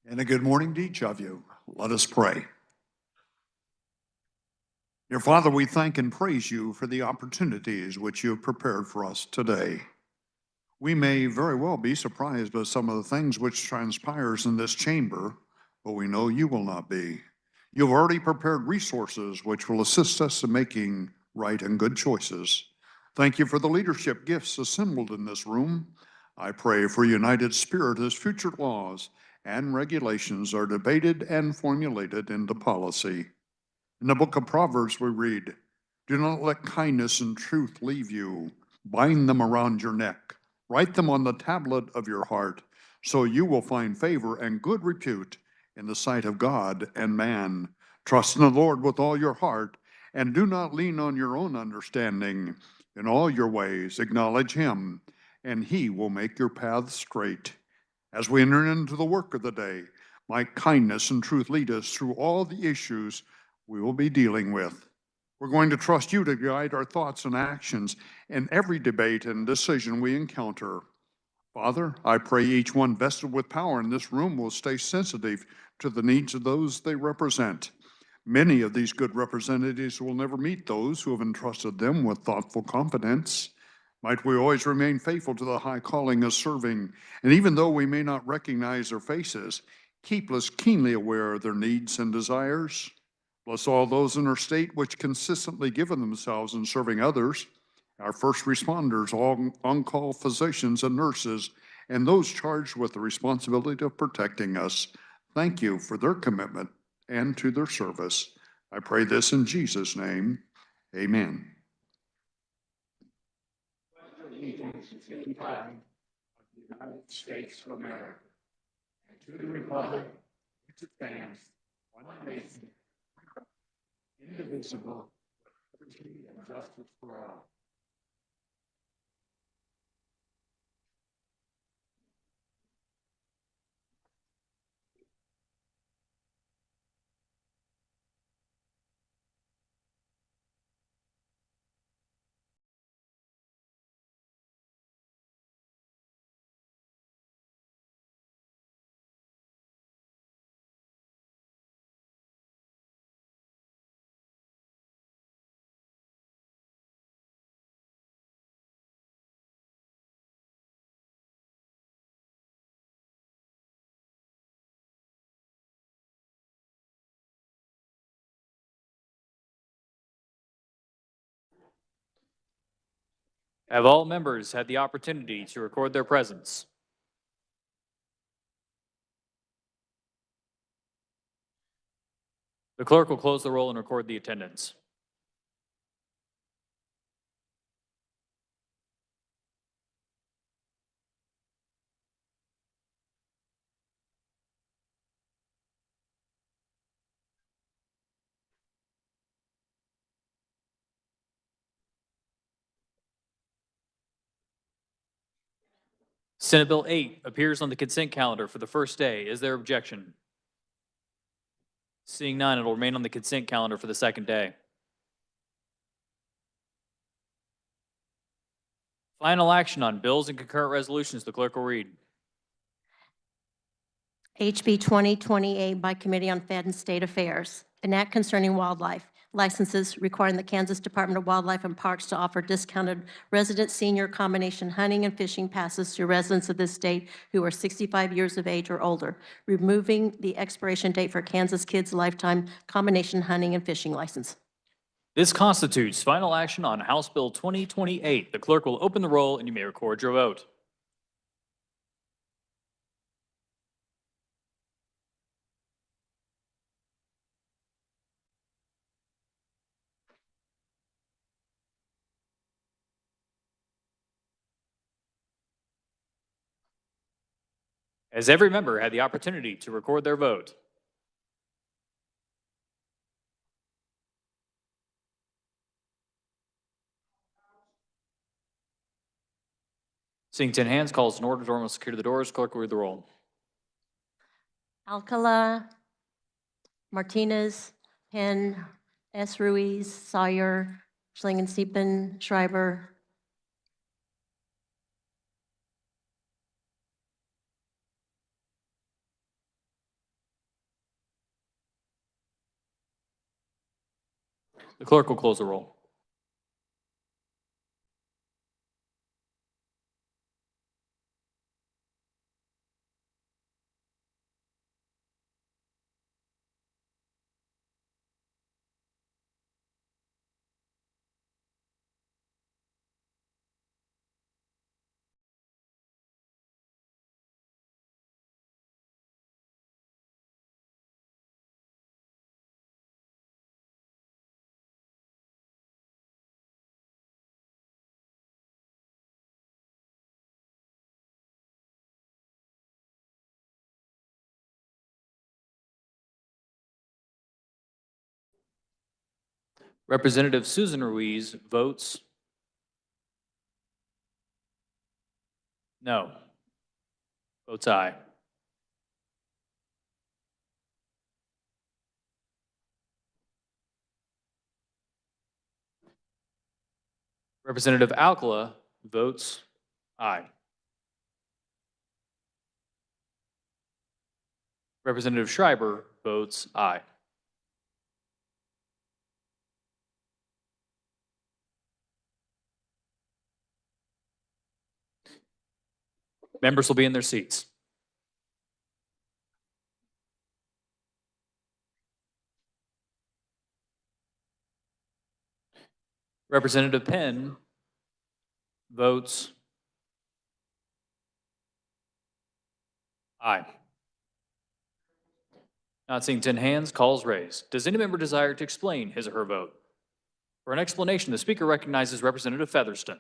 And a good morning to each of you. Let us pray. Dear Father, we thank and praise you for the opportunities which you have prepared for us today. We may very well be surprised by some of the things which transpires in this chamber, but we know you will not be. You've already prepared resources which will assist us in making right and good choices. Thank you for the leadership gifts assembled in this room. I pray for united spirit as future laws and regulations are debated and formulated into policy. In the book of Proverbs, we read, "Do not let kindness and truth leave you. Bind them around your neck. Write them on the tablet of your heart, so you will find favor and good repute in the sight of God and man. Trust in the Lord with all your heart, and do not lean on your own understanding. In all your ways, acknowledge him, and he will make your paths straight." As we enter into the work of the day, might kindness and truth lead us through all the issues we will be dealing with. We're going to trust you to guide our thoughts and actions in every debate and decision we encounter. Father, I pray each one vested with power in this room will stay sensitive to the needs of those they represent. Many of these good representatives will never meet those who have entrusted them with thoughtful confidence. Might we always remain faithful to the high calling of serving, and even though we may not recognize their faces, keep us keenly aware of their needs and desires. Bless all those in our state which consistently give of themselves in serving others, our first responders, all on-call physicians and nurses, and those charged with the responsibility of protecting us. Thank you for their commitment and to their service. I pray this in Jesus' name. Amen. Allegiance to the flag of the United States of America and to the republic which stands one nation, indivisible, with liberty and justice for all. Have all members had the opportunity to record their presence? The clerk will close the roll and record the attendance. Senate Bill 8 appears on the consent calendar for the first day. Is there objection? Seeing none, it will remain on the consent calendar for the second day. Final action on bills and concurrent resolutions, the clerk will read. HB 2028 by Committee on Fed and State Affairs, an act concerning wildlife licenses requiring the Kansas Department of Wildlife and Parks to offer discounted resident senior combination hunting and fishing passes to residents of this state who are 65 years of age or older, removing the expiration date for Kansas Kids Lifetime Combination Hunting and Fishing License. This constitutes final action on House Bill 2028. The clerk will open the roll and you may record your vote. Has every member had the opportunity to record their vote? Seeing 10 hands, calls in order. Door will secure the doors. Clerk will read the roll. Alcala, Martinez, Penn, S. Ruiz, Sawyer, Schlangensteppen, Schreiber, The clerk will close the roll. Representative Susan Ruiz votes no. Votes aye. Representative Alcala votes aye. Representative Schreiber votes aye. Members will be in their seats. Representative Penn votes aye. Not seeing 10 hands, calls raised. Does any member desire to explain his or her vote? For an explanation, the speaker recognizes Representative Featherston.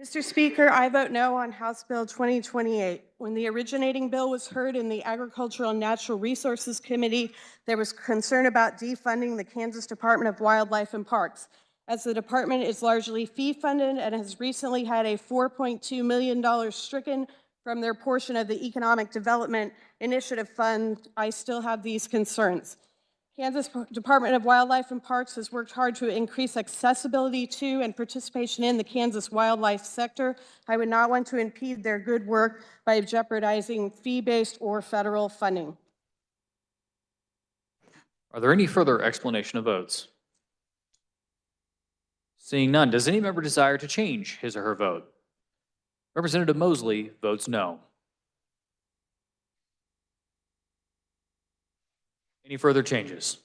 Mr. Speaker, I vote no on House Bill 2028. When the originating bill was heard in the Agricultural and Natural Resources Committee, there was concern about defunding the Kansas Department of Wildlife and Parks, as the department is largely fee-funded and has recently had a $4.2 million stricken from their portion of the Economic Development Initiative Fund. I still have these concerns. Kansas Department of Wildlife and Parks has worked hard to increase accessibility to and participation in the Kansas wildlife sector. I would not want to impede their good work by jeopardizing fee-based or federal funding. Are there any further explanation of votes? Seeing none, does any member desire to change his or her vote? Representative Mosley votes no. Any further changes?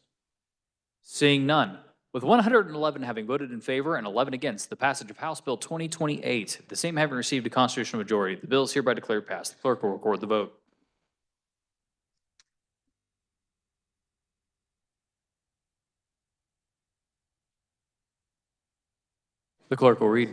Seeing none, with 111 having voted in favor and 11 against the passage of House Bill 2028, the same having received a constitutional majority, the bill is hereby declared passed. The clerk will record the vote. The clerk will read.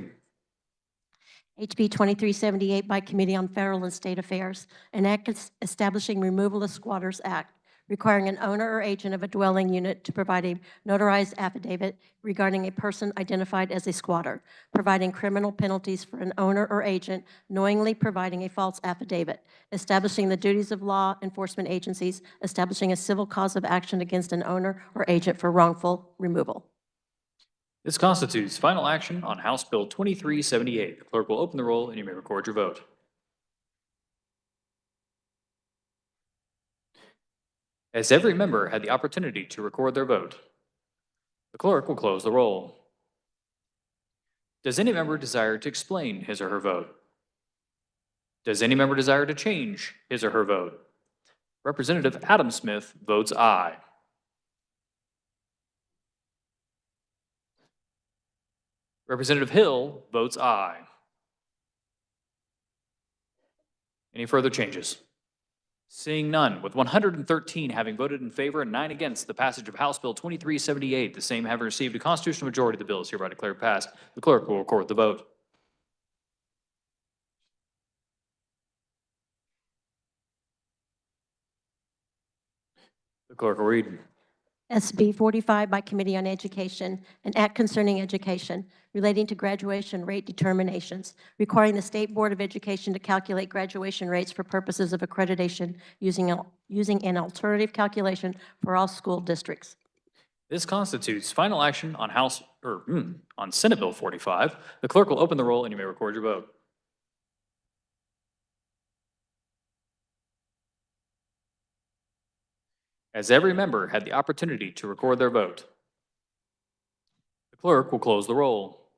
HB 2378 by Committee on Federal and State Affairs, an act establishing Removal of Squatters Act, requiring an owner or agent of a dwelling unit to provide a notarized affidavit regarding a person identified as a squatter, providing criminal penalties for an owner or agent knowingly providing a false affidavit, establishing the duties of law enforcement agencies, establishing a civil cause of action against an owner or agent for wrongful removal. This constitutes final action on House Bill 2378. The clerk will open the roll and you may record your vote. Has every member had the opportunity to record their vote? The clerk will close the roll. Does any member desire to explain his or her vote? Does any member desire to change his or her vote? Representative Adam Smith votes aye. Representative Hill votes aye. Any further changes? Seeing none, with 113 having voted in favor and 9 against the passage of House Bill 2378, the same having received a constitutional majority, the bill is hereby declared passed. The clerk will record the vote. The clerk will read. SB 45 by Committee on Education, an act concerning education relating to graduation rate determinations, requiring the State Board of Education to calculate graduation rates for purposes of accreditation using an alternative calculation for all school districts. This constitutes final action on on Senate Bill 45. The clerk will open the roll and you may record your vote. As every member had the opportunity to record their vote, the clerk will close the roll.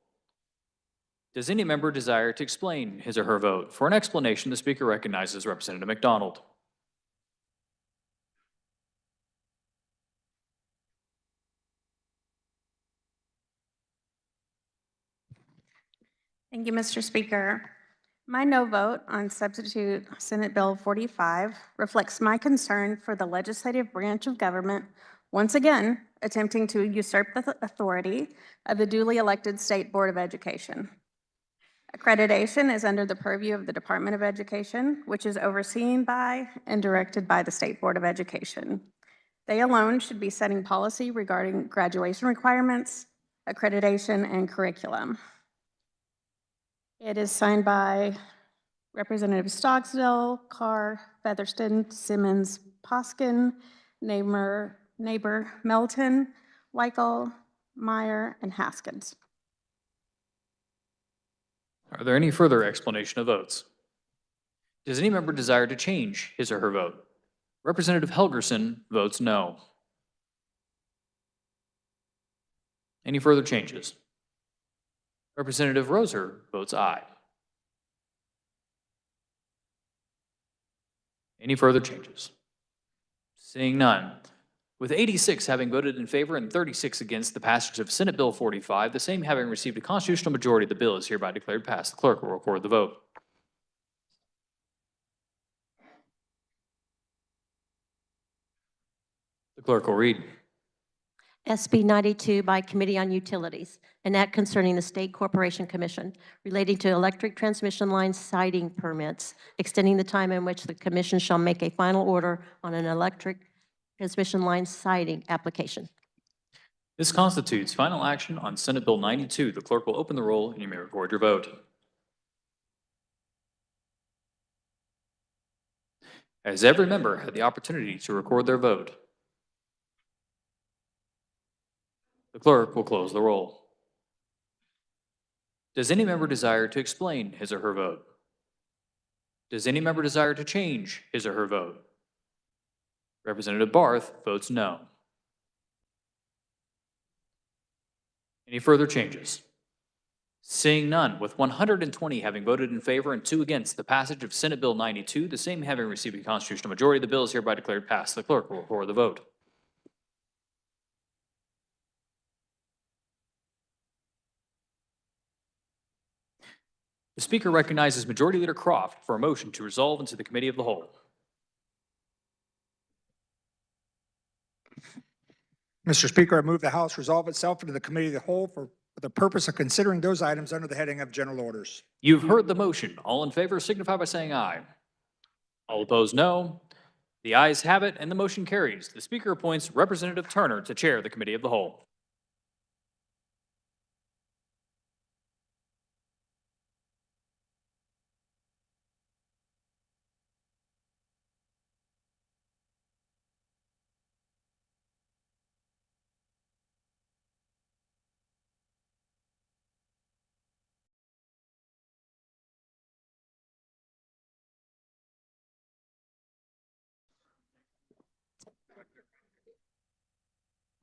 Does any member desire to explain his or her vote? For an explanation, the speaker recognizes Representative McDonald. Thank you, Mr. Speaker. My no vote on substitute Senate Bill 45 reflects my concern for the legislative branch of government once again attempting to usurp the authority of the duly elected State Board of Education. Accreditation is under the purview of the Department of Education, which is overseen by and directed by the State Board of Education. They alone should be setting policy regarding graduation requirements, accreditation, and curriculum. It is signed by Representative Stocksdale, Carr, Featherston, Simmons, Poskin, Neighbor, Melton, Weichel, Meyer, and Haskins. Are there any further explanation of votes? Does any member desire to change his or her vote? Representative Helgerson votes no. Any further changes? Representative Roser votes aye. Any further changes? Seeing none. With 86 having voted in favor and 36 against the passage of Senate Bill 45, the same having received a constitutional majority, the bill is hereby declared passed. The clerk will record the vote. The clerk will read. SB 92 by Committee on Utilities, an act concerning the State Corporation Commission relating to electric transmission line siting permits, extending the time in which the commission shall make a final order on an electric transmission line siting application. This constitutes final action on Senate Bill 92. The clerk will open the roll and you may record your vote. As every member had the opportunity to record their vote, the clerk will close the roll. Does any member desire to explain his or her vote? Does any member desire to change his or her vote? Representative Barth votes no. Any further changes? Seeing none, with 120 having voted in favor and 2 against the passage of Senate Bill 92, the same having received a constitutional majority, the bill is hereby declared passed. The clerk will record the vote. The Speaker recognizes Majority Leader Croft for a motion to resolve into the Committee of the Whole. Mr. Speaker, I move the House resolve itself into the Committee of the Whole for the purpose of considering those items under the heading of General Orders. You've heard the motion. All in favor signify by saying aye. All opposed, no. The ayes have it, and the motion carries. The Speaker appoints Representative Turner to chair the Committee of the Whole.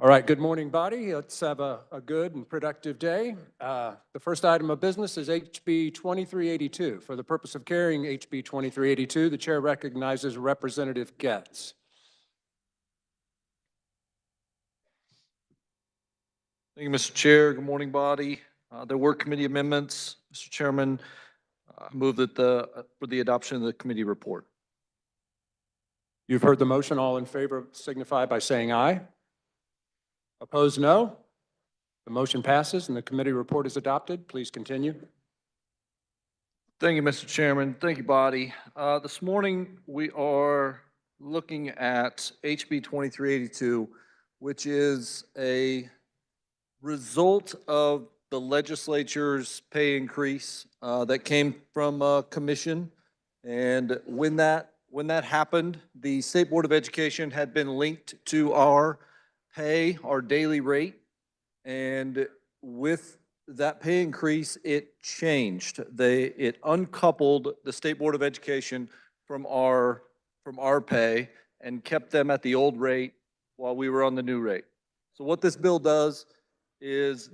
All right, good morning, body. Let's have a good and productive day. The first item of business is HB 2382. For the purpose of carrying HB 2382, the chair recognizes Representative Getz. Thank you, Mr. Chair. Good morning, body. There were committee amendments. Mr. Chairman, I move that for the adoption of the committee report. You've heard the motion. All in favor signify by saying aye. Opposed, no. The motion passes and the committee report is adopted. Please continue. Thank you, Mr. Chairman. Thank you, body. This morning, we are looking at HB 2382, which is a result of the legislature's pay increase that came from a commission. And when that happened, the State Board of Education had been linked to our pay, our daily rate. And with that pay increase, it changed. It uncoupled the State Board of Education from our pay and kept them at the old rate while we were on the new rate. So what this bill does is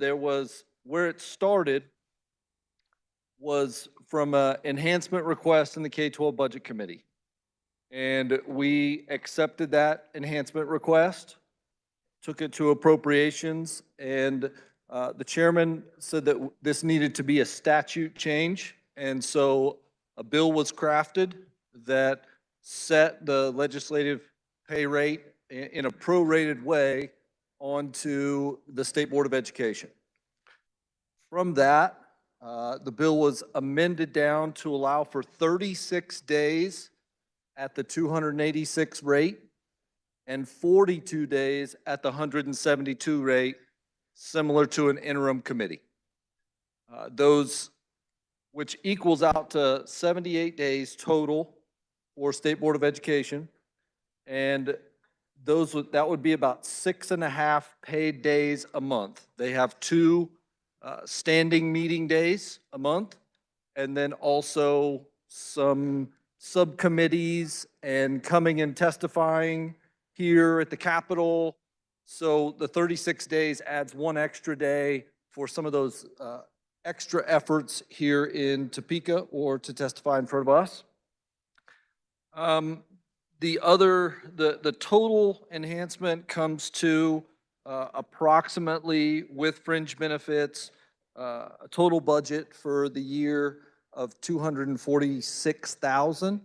where it started was from an enhancement request in the K-12 Budget Committee. And we accepted that enhancement request, took it to appropriations, and the chairman said that this needed to be a statute change. And so a bill was crafted that set the legislative pay rate in a prorated way onto the State Board of Education. From that, the bill was amended down to allow for 36 days at the 286 rate and 42 days at the 172 rate, similar to an interim committee. Those, which equals out to 78 days total for State Board of Education. And that would be about 6.5 paid days a month. They have 2 standing meeting days a month, and then also some subcommittees and coming and testifying here at the Capitol. So the 36 days adds 1 extra day for some of those extra efforts here in Topeka or to testify in front of us. The total enhancement comes to approximately, with fringe benefits, a total budget for the year of $246,000,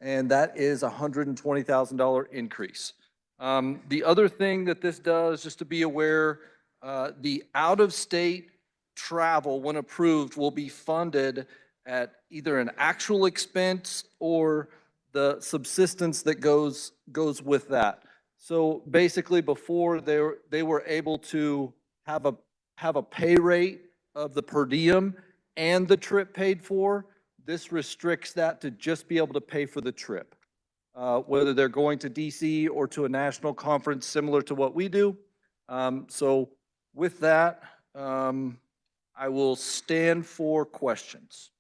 and that is a $120,000 increase. The other thing that this does, just to be aware, the out-of-state travel, when approved, will be funded at either an actual expense or the subsistence that goes with that. So basically, before they were able to have a pay rate of the per diem and the trip paid for. This restricts that to just be able to pay for the trip, whether they're going to DC or to a national conference similar to what we do. So with that, I will stand for questions.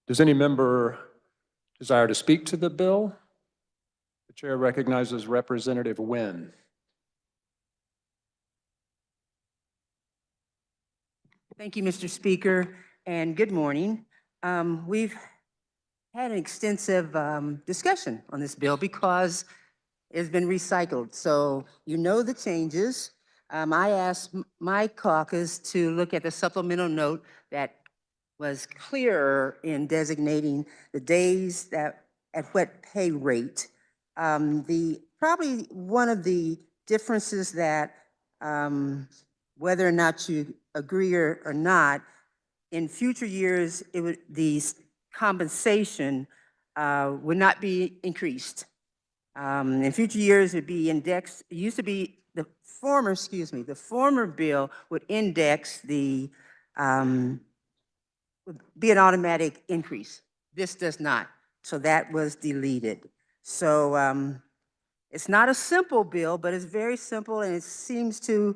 Does any member desire to speak to the bill? The chair recognizes Representative Nguyen. Thank you, Mr. Speaker, and good morning. We've had an extensive discussion on this bill because it's been recycled. So you know the changes. I asked my caucus to look at the supplemental note that was clearer in designating the days that at what pay rate. Probably one of the differences that whether or not you agree or not, in future years, the compensation would not be increased. In future years, it'd be indexed. It used to be the former bill would index would be an automatic increase. This does not. So that was deleted. So it's not a simple bill, but it's very simple, and it seems to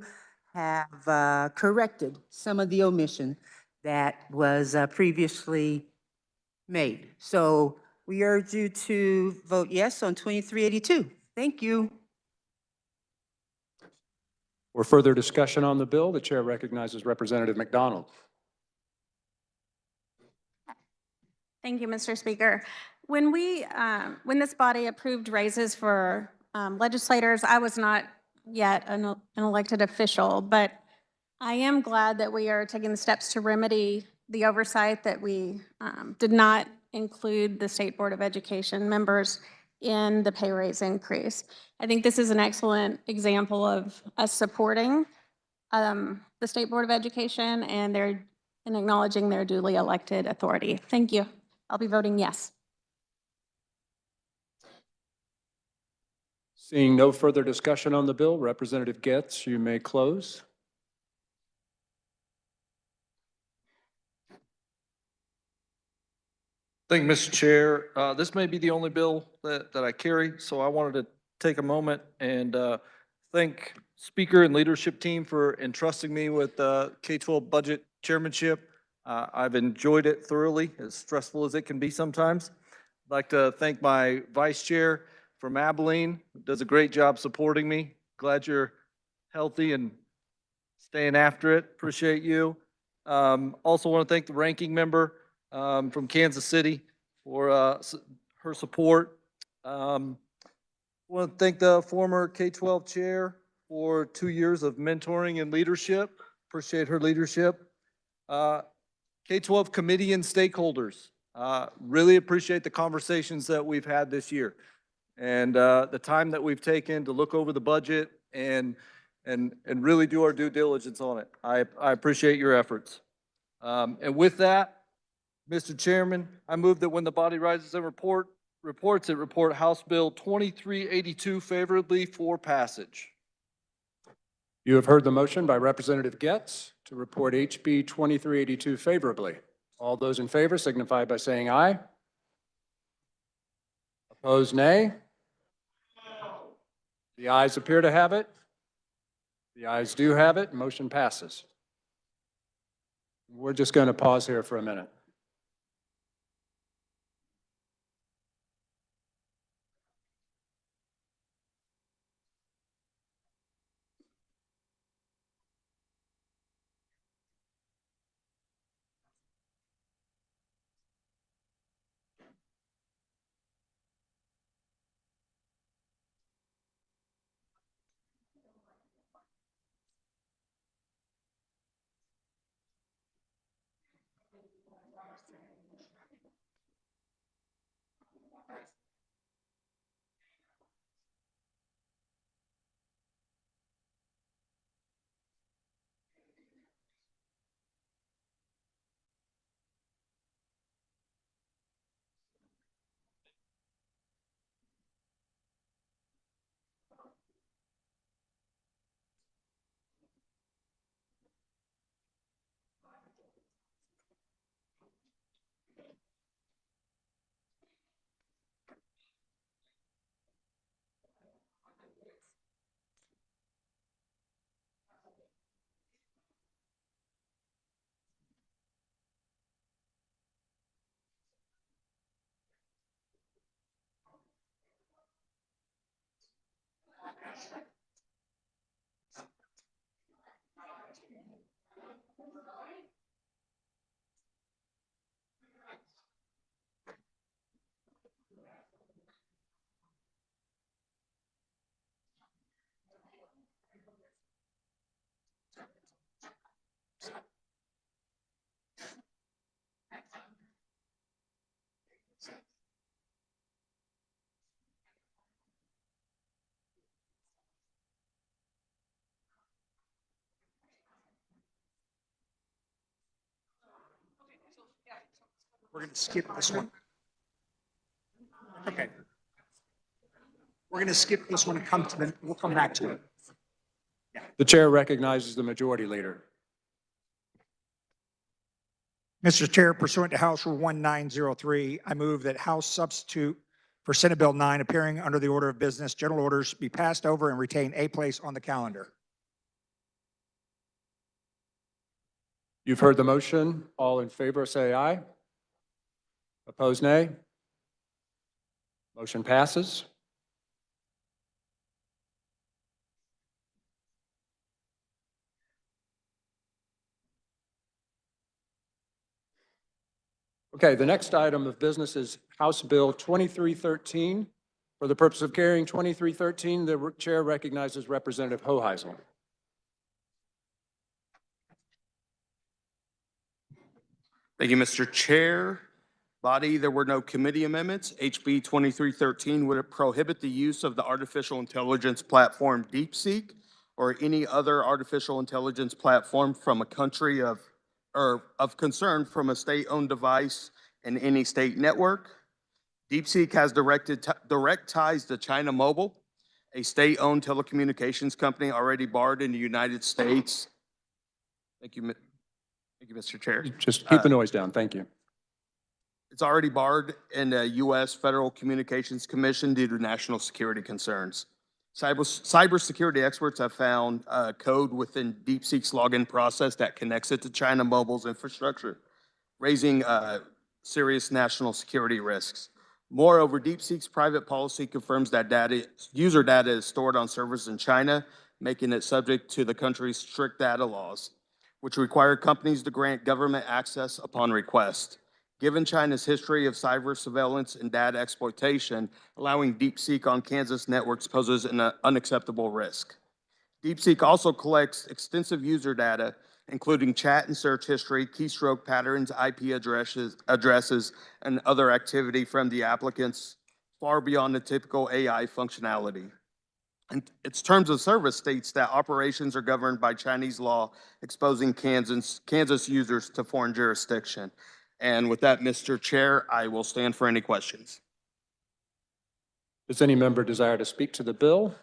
have corrected some of the omission that was previously made. So we urge you to vote yes on 2382. Thank you. For further discussion on the bill, the chair recognizes Representative McDonald. Thank you, Mr. Speaker. When this body approved raises for legislators, I was not yet an elected official, but I am glad that we are taking the steps to remedy the oversight that we did not include the State Board of Education members in the pay raise increase. I think this is an excellent example of us supporting the State Board of Education and acknowledging their duly elected authority. Thank you. I'll be voting yes. Seeing no further discussion on the bill, Representative Getz, you may close. Thank you, Mr. Chair. This may be the only bill that I carry, so I wanted to take a moment and thank Speaker and leadership team for entrusting me with K-12 budget chairmanship. I've enjoyed it thoroughly, as stressful as it can be sometimes. I'd like to thank my vice chair from Abilene, who does a great job supporting me. Glad you're healthy and staying after it. Appreciate you. Also want to thank the ranking member from Kansas City for her support. Want to thank the former K-12 chair for 2 years of mentoring and leadership. Appreciate her leadership. K-12 committee and stakeholders. Really appreciate the conversations that we've had this year and the time that we've taken to look over the budget and really do our due diligence on it. I appreciate your efforts. And with that, Mr. Chairman, I move that when the body rises and report House Bill 2382 favorably for passage. You have heard the motion by Representative Getz to report HB 2382 favorably. All those in favor signify by saying aye. Opposed, nay. The ayes appear to have it. The ayes do have it. Motion passes. We're just going to pause here for a minute. We're going to skip this one. Okay. We're going to skip this one and we'll come back to it. The chair recognizes the majority leader. Mr. Chair, pursuant to House Rule 1903, I move that House substitute for Senate Bill 9 appearing under the order of business, general orders, be passed over and retain a place on the calendar. You've heard the motion. All in favor say aye. Opposed, nay. Motion passes. Okay, the next item of business is House Bill 2313. For the purpose of carrying 2313, the chair recognizes Representative Hoheisel. Thank you, Mr. Chair. Body, there were no committee amendments. HB 2313 would prohibit the use of the artificial intelligence platform DeepSeek or any other artificial intelligence platform from a country of concern from a state-owned device in any state network. DeepSeek has direct ties to China Mobile, a state-owned telecommunications company already barred in the United States. Thank you, Mr. Chair. Just keep the noise down. Thank you. It's already barred in the U.S. Federal Communications Commission due to national security concerns. Cybersecurity experts have found code within DeepSeek's login process that connects it to China Mobile's infrastructure, raising serious national security risks. Moreover, DeepSeek's private policy confirms that user data is stored on servers in China, making it subject to the country's strict data laws, which require companies to grant government access upon request. Given China's history of cyber surveillance and data exploitation, allowing DeepSeek on Kansas networks poses an unacceptable risk. DeepSeek also collects extensive user data, including chat and search history, keystroke patterns, IP addresses, and other activity from the applicants far beyond the typical AI functionality. And its terms of service states that operations are governed by Chinese law, exposing Kansas users to foreign jurisdiction. And with that, Mr. Chair, I will stand for any questions. Does any member desire to speak to the bill?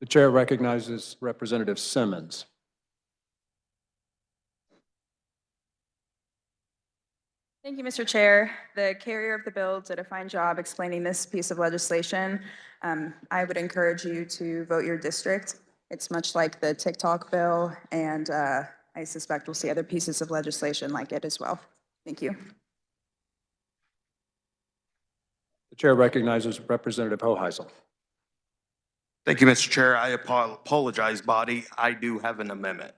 The chair recognizes Representative Simmons. Thank you, Mr. Chair. The carrier of the bill did a fine job explaining this piece of legislation. I would encourage you to vote your district. It's much like the TikTok bill, and I suspect we'll see other pieces of legislation like it as well. Thank you. The chair recognizes Representative Hoheisel. Thank you, Mr. Chair. I apologize, body. I do have an amendment.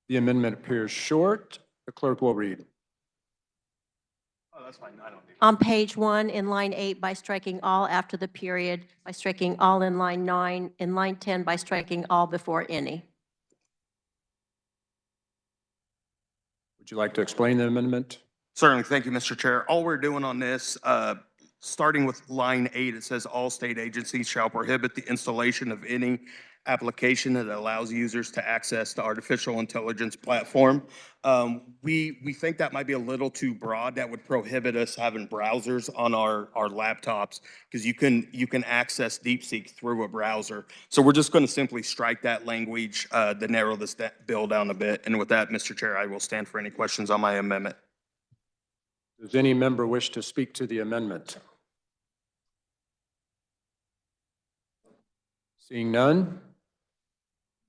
The amendment appears short. The clerk will read. Oh, that's fine. I don't need it. On page 1, in line 8, by striking all after the period, by striking all in line 9, in line 10, by striking all before any. Would you like to explain the amendment? Certainly. Thank you, Mr. Chair. All we're doing on this, starting with line 8, it says all state agencies shall prohibit the installation of any application that allows users to access the artificial intelligence platform. We think that might be a little too broad. That would prohibit us having browsers on our laptops, because you can access DeepSeek through a browser. So we're just going to simply strike that language to narrow this bill down a bit. And with that, Mr. Chair, I will stand for any questions on my amendment. Does any member wish to speak to the amendment? Seeing none,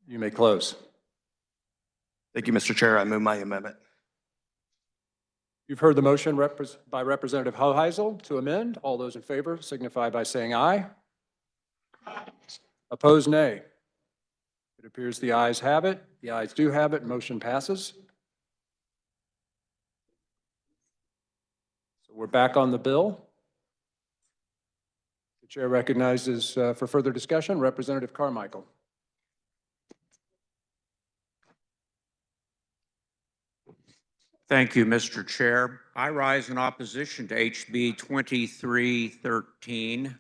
you may close. Thank you, Mr. Chair. I move my amendment. You've heard the motion by Representative Hoheisel to amend. All those in favor signify by saying aye. Opposed, nay. It appears the ayes have it. The ayes do have it. Motion passes. So we're back on the bill. The chair recognizes for further discussion Representative Carmichael. Thank you, Mr. Chair. I rise in opposition to HB 2313.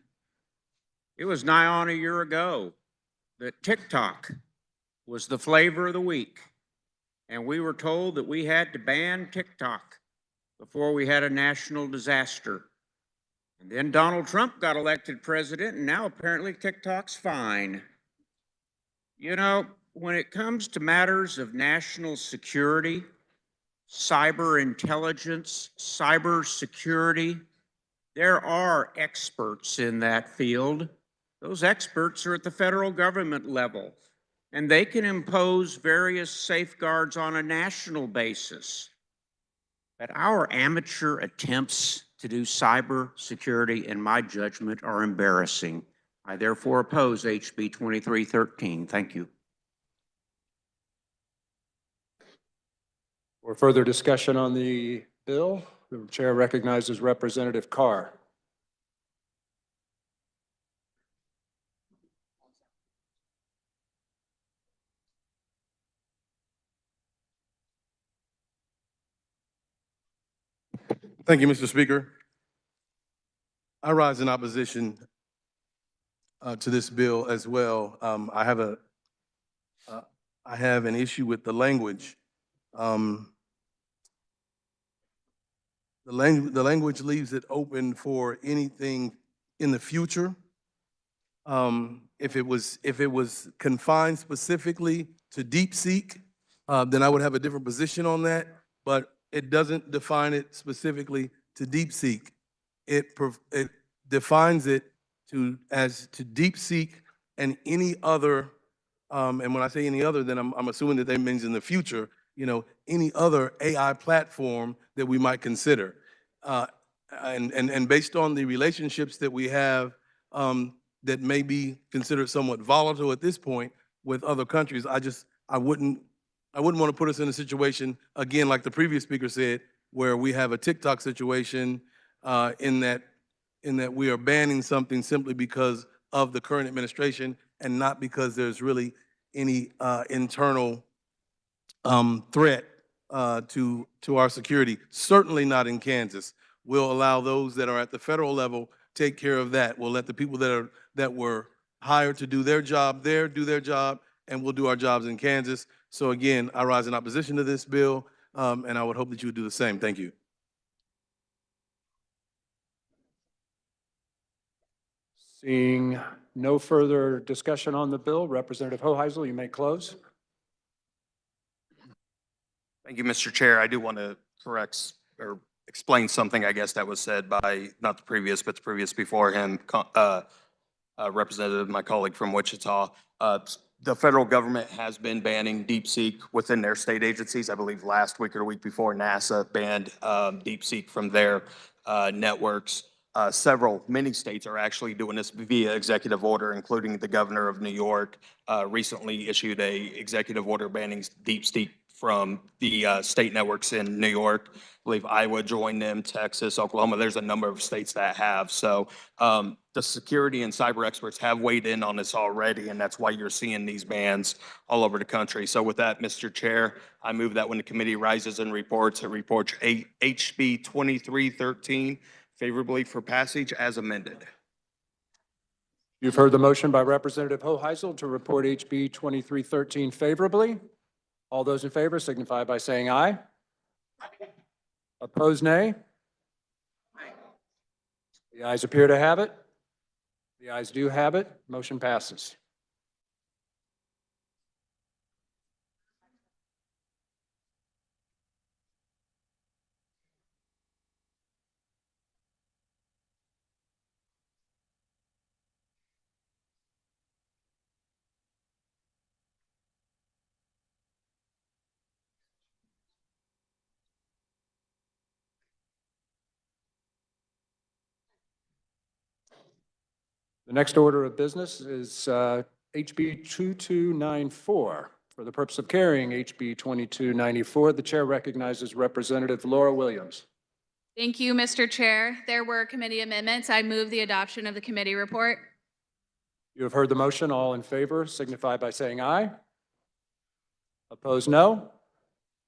It was nigh on a year ago that TikTok was the flavor of the week, and we were told that we had to ban TikTok before we had a national disaster. And then Donald Trump got elected president, and now apparently TikTok's fine. You know, when it comes to matters of national security, cyber intelligence, cyber security, there are experts in that field. Those experts are at the federal government level, and they can impose various safeguards on a national basis. But our amateur attempts to do cyber security, in my judgment, are embarrassing. I therefore oppose HB 2313. Thank you. For further discussion on the bill, the chair recognizes Representative Carr. Thank you, Mr. Speaker. I rise in opposition to this bill as well. I have an issue with the language Um, the language leaves it open for anything in the future. If it was confined specifically to DeepSeek, then I would have a different position on that, but it doesn't define it specifically to DeepSeek. It defines it as to DeepSeek and any other, and when I say any other, then I'm assuming that means in the future, any other AI platform that we might consider. And based on the relationships that we have, that may be considered somewhat volatile at this point with other countries, I wouldn't want to put us in a situation, again, like the previous speaker said, where we have a TikTok situation in that we are banning something simply because of the current administration and not because there's really any internal threat to our security. Certainly not in Kansas. We'll allow those that are at the federal level take care of that. We'll let the people that were hired to do their job there do their job, and we'll do our jobs in Kansas. So again, I rise in opposition to this bill, and I would hope that you would do the same. Thank you. Seeing no further discussion on the bill, Representative Hoheisel, you may close. Thank you, Mr. Chair. I do want to correct or explain something, I guess, that was said by not the previous, but the previous before him, representative, my colleague from Wichita. The federal government has been banning DeepSeek within their state agencies. I believe last week or the week before, NASA banned DeepSeek from their networks. Many states are actually doing this via executive order, including the governor of New York recently issued a executive order banning DeepSeek from the state networks in New York. I believe Iowa joined them, Texas, Oklahoma. There's a number of states that have. So the security and cyber experts have weighed in on this already, and that's why you're seeing these bans all over the country. So with that, Mr. Chair, I move that when the committee rises and reports, it reports HB 2313 favorably for passage as amended. You've heard the motion by Representative Hoheisel to report HB 2313 favorably. All those in favor signify by saying aye. Opposed, nay. The ayes appear to have it. The ayes do have it. Motion passes. The next order of business is HB 2294. For the purpose of carrying HB 2294, the chair recognizes Representative Laura Williams. Thank you, Mr. Chair. There were committee amendments. I move the adoption of the committee report. You have heard the motion. All in favor signify by saying aye. Opposed, no.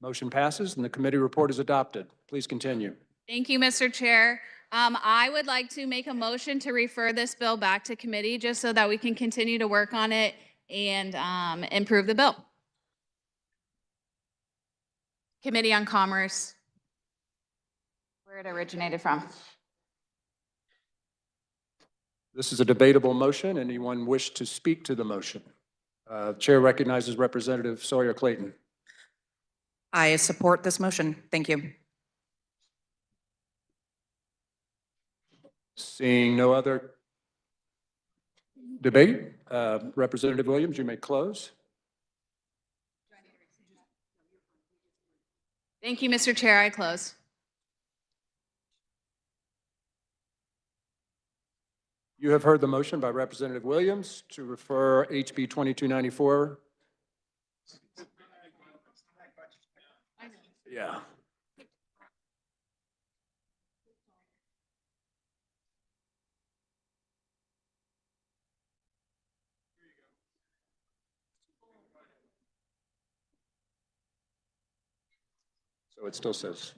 Motion passes and the committee report is adopted. Please continue. Thank you, Mr. Chair. I would like to make a motion to refer this bill back to committee just so that we can continue to work on it and improve the bill. Committee on Commerce, where it originated from. This is a debatable motion. Anyone wish to speak to the motion? Chair recognizes Representative Sawyer Clayton. I support this motion. Thank you. Seeing no other debate, Representative Williams, you may close. Thank you, Mr. Chair. I close. You have heard the motion by Representative Williams to refer HB 2294. Yeah. So it still says.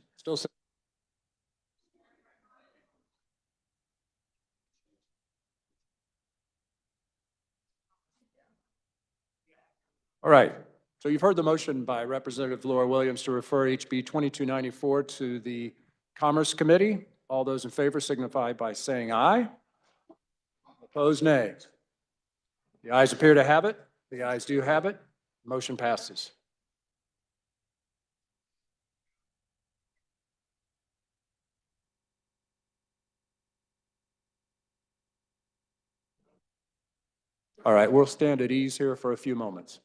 All right. So you've heard the motion by Representative Laura Williams to refer HB 2294 to the Commerce Committee. All those in favor signify by saying aye. Opposed, nay. The ayes appear to have it. The ayes do have it. Motion passes. All right, we'll stand at ease here for a few moments.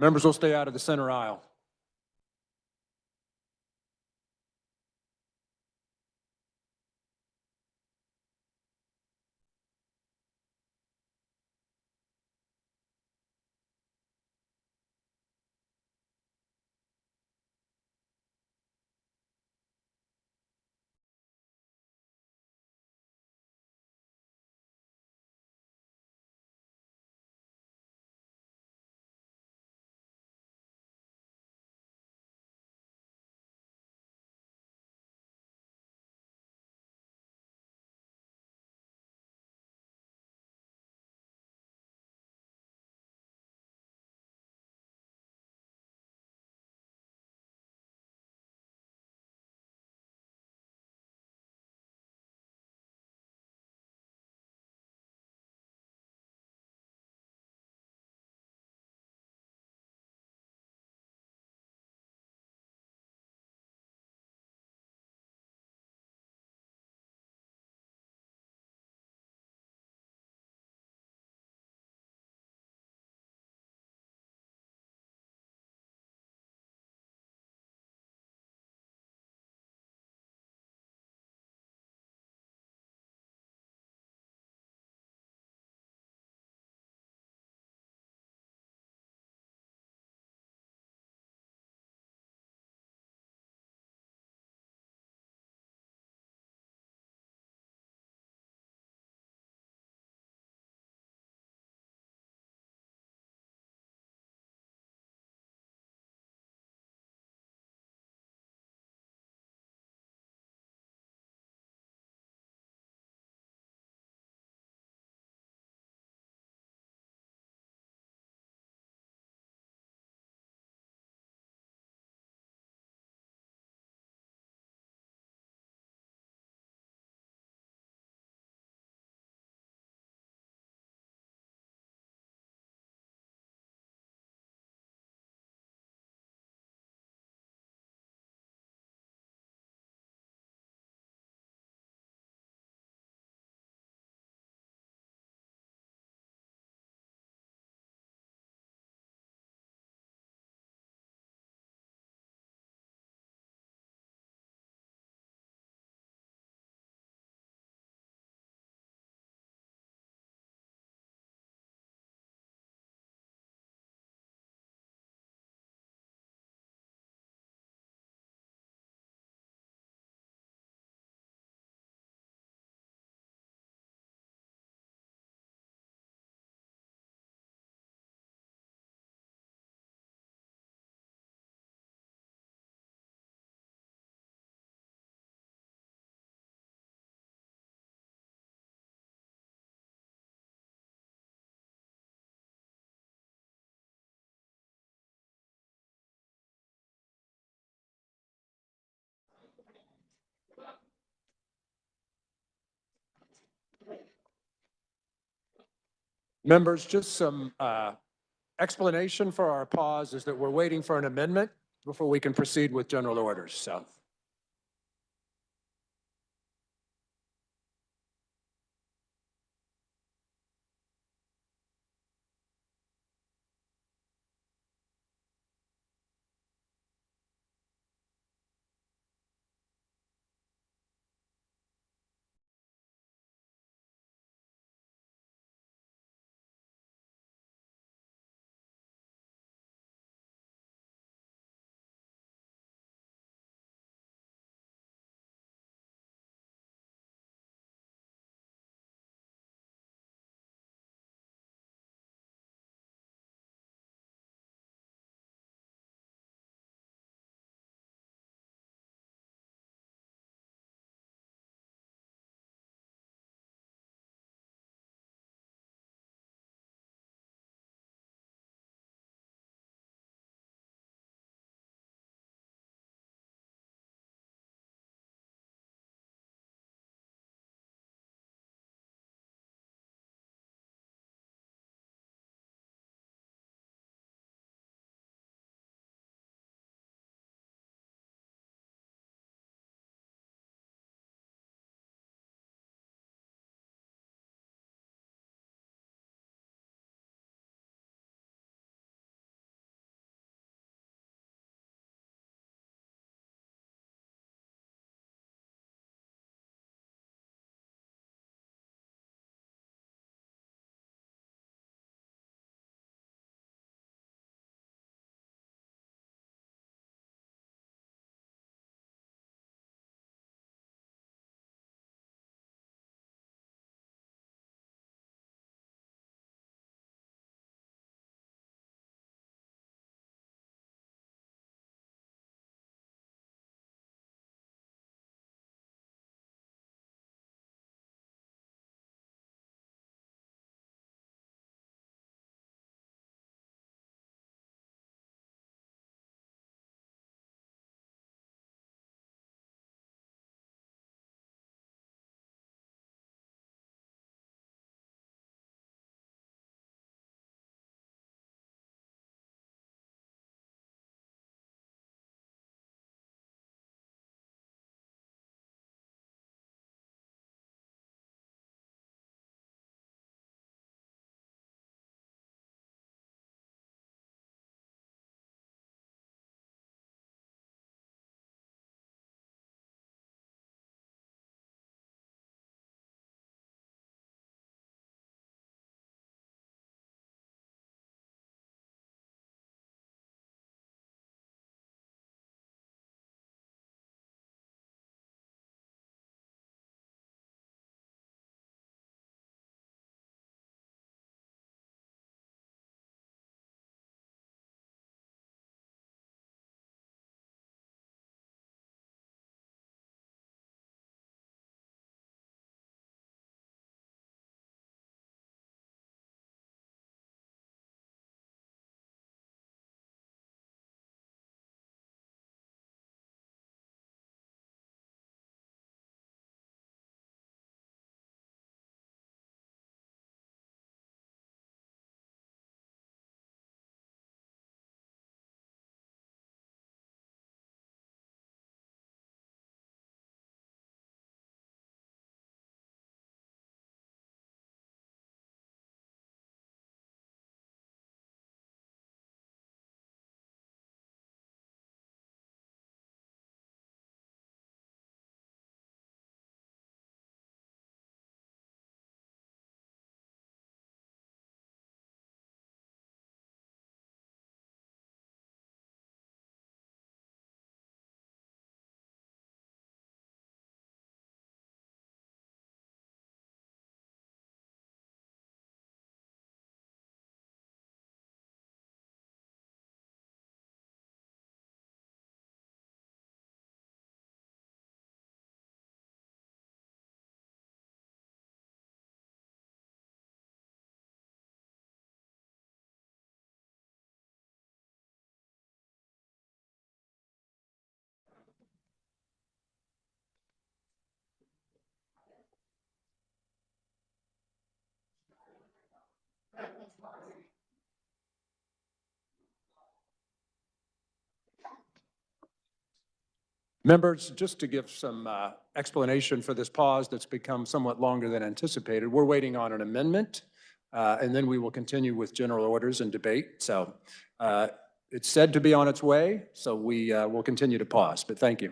Members will stay out of the center aisle. Members, just some explanation for our pause is that we're waiting for an amendment before we can proceed with general orders. So. Members, just to give some explanation for this pause that's become somewhat longer than anticipated, we're waiting on an amendment, and then we will continue with general orders and debate. So it's said to be on its way, so we will continue to pause, but thank you.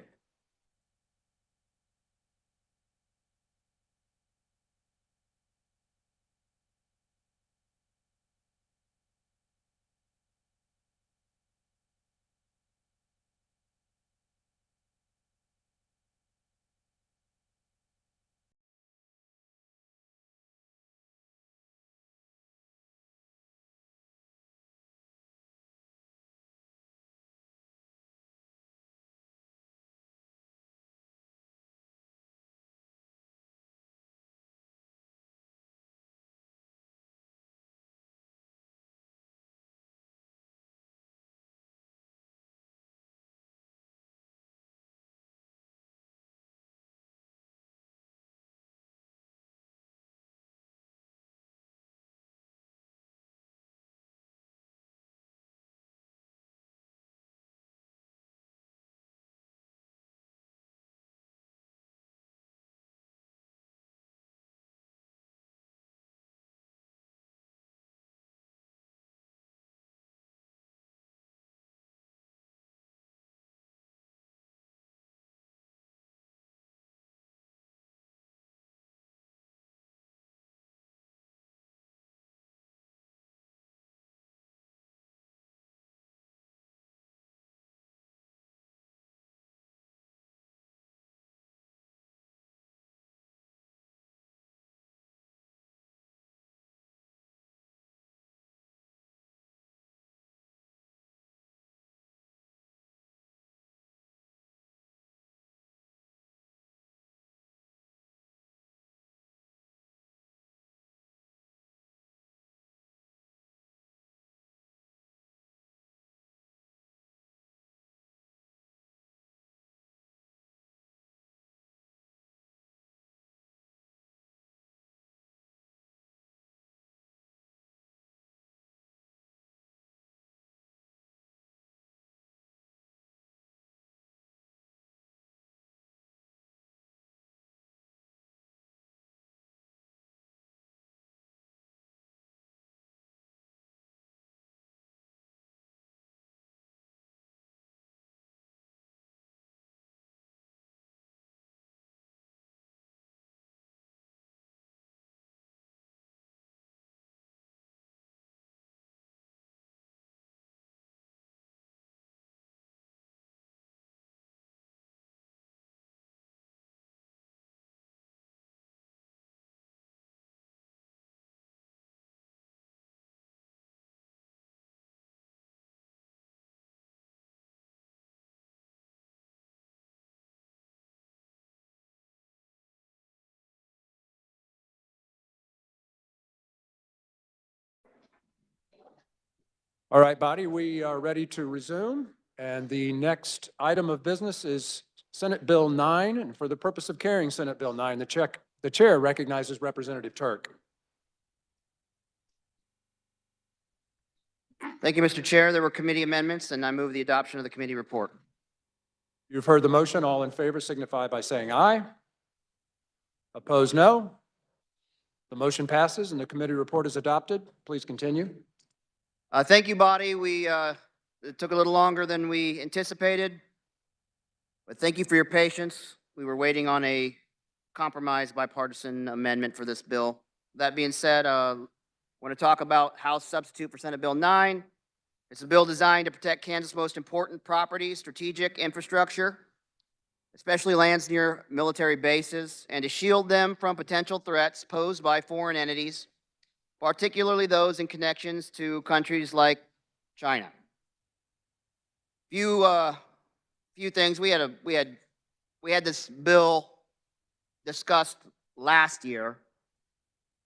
All right, body, we are ready to resume. And the next item of business is Senate Bill 9. And for the purpose of carrying Senate Bill 9, the chair recognizes Representative Turk. Thank you, Mr. Chair. There were committee amendments, and I move the adoption of the committee report. You've heard the motion. All in favor signify by saying aye. Opposed, no. The motion passes and the committee report is adopted. Please continue. Thank you, body. It took a little longer than we anticipated, but thank you for your patience. We were waiting on a compromise bipartisan amendment for this bill. That being said, I want to talk about House substitute for Senate Bill 9. It's a bill designed to protect Kansas' most important properties, strategic infrastructure, especially lands near military bases, and to shield them from potential threats posed by foreign entities, particularly those in connections to countries like China. Few things. We had this bill discussed last year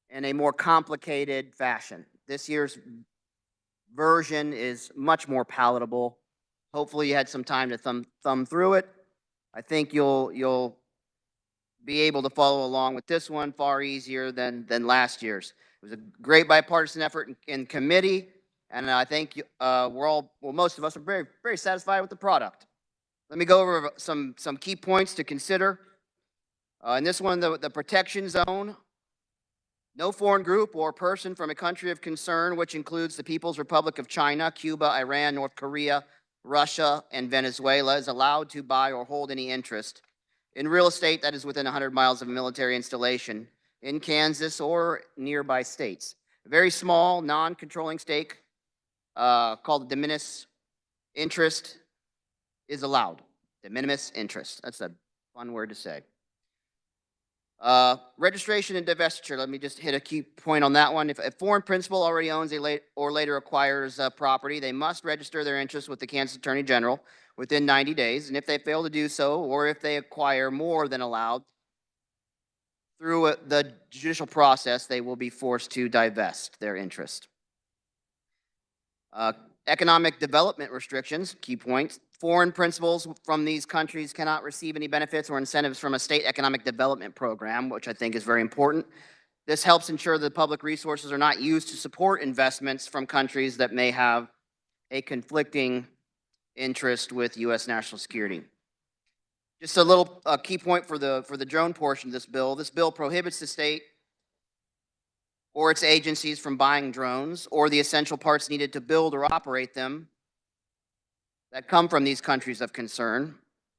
in a more complicated fashion. This year's version is much more palatable. Hopefully you had some time to thumb through it. I think you'll be able to follow along with this one far easier than last year's. It was a great bipartisan effort in committee, and I think most of us are very, very satisfied with the product. Let me go over some key points to consider. In this one, the protection zone. No foreign group or person from a country of concern, which includes the People's Republic of China, Cuba, Iran, North Korea, Russia, and Venezuela, is allowed to buy or hold any interest in real estate that is within 100 miles of a military installation in Kansas or nearby states. A very small, non-controlling stake called de minimis interest is allowed. De minimis interest. That's a fun word to say. Registration and divestiture. Let me just hit a key point on that one. If a foreign principal already owns or later acquires property, they must register their interest with the Kansas Attorney General within 90 days. And if they fail to do so, or if they acquire more than allowed through the judicial process, they will be forced to divest their interest. Economic development restrictions, key points. Foreign principals from these countries cannot receive any benefits or incentives from a state economic development program, which I think is very important. This helps ensure that public resources are not used to support investments from countries that may have a conflicting interest with U.S. national security. Just a little key point for the drone portion of this bill. This bill prohibits the state or its agencies from buying drones or the essential parts needed to build or operate them that come from these countries of concern,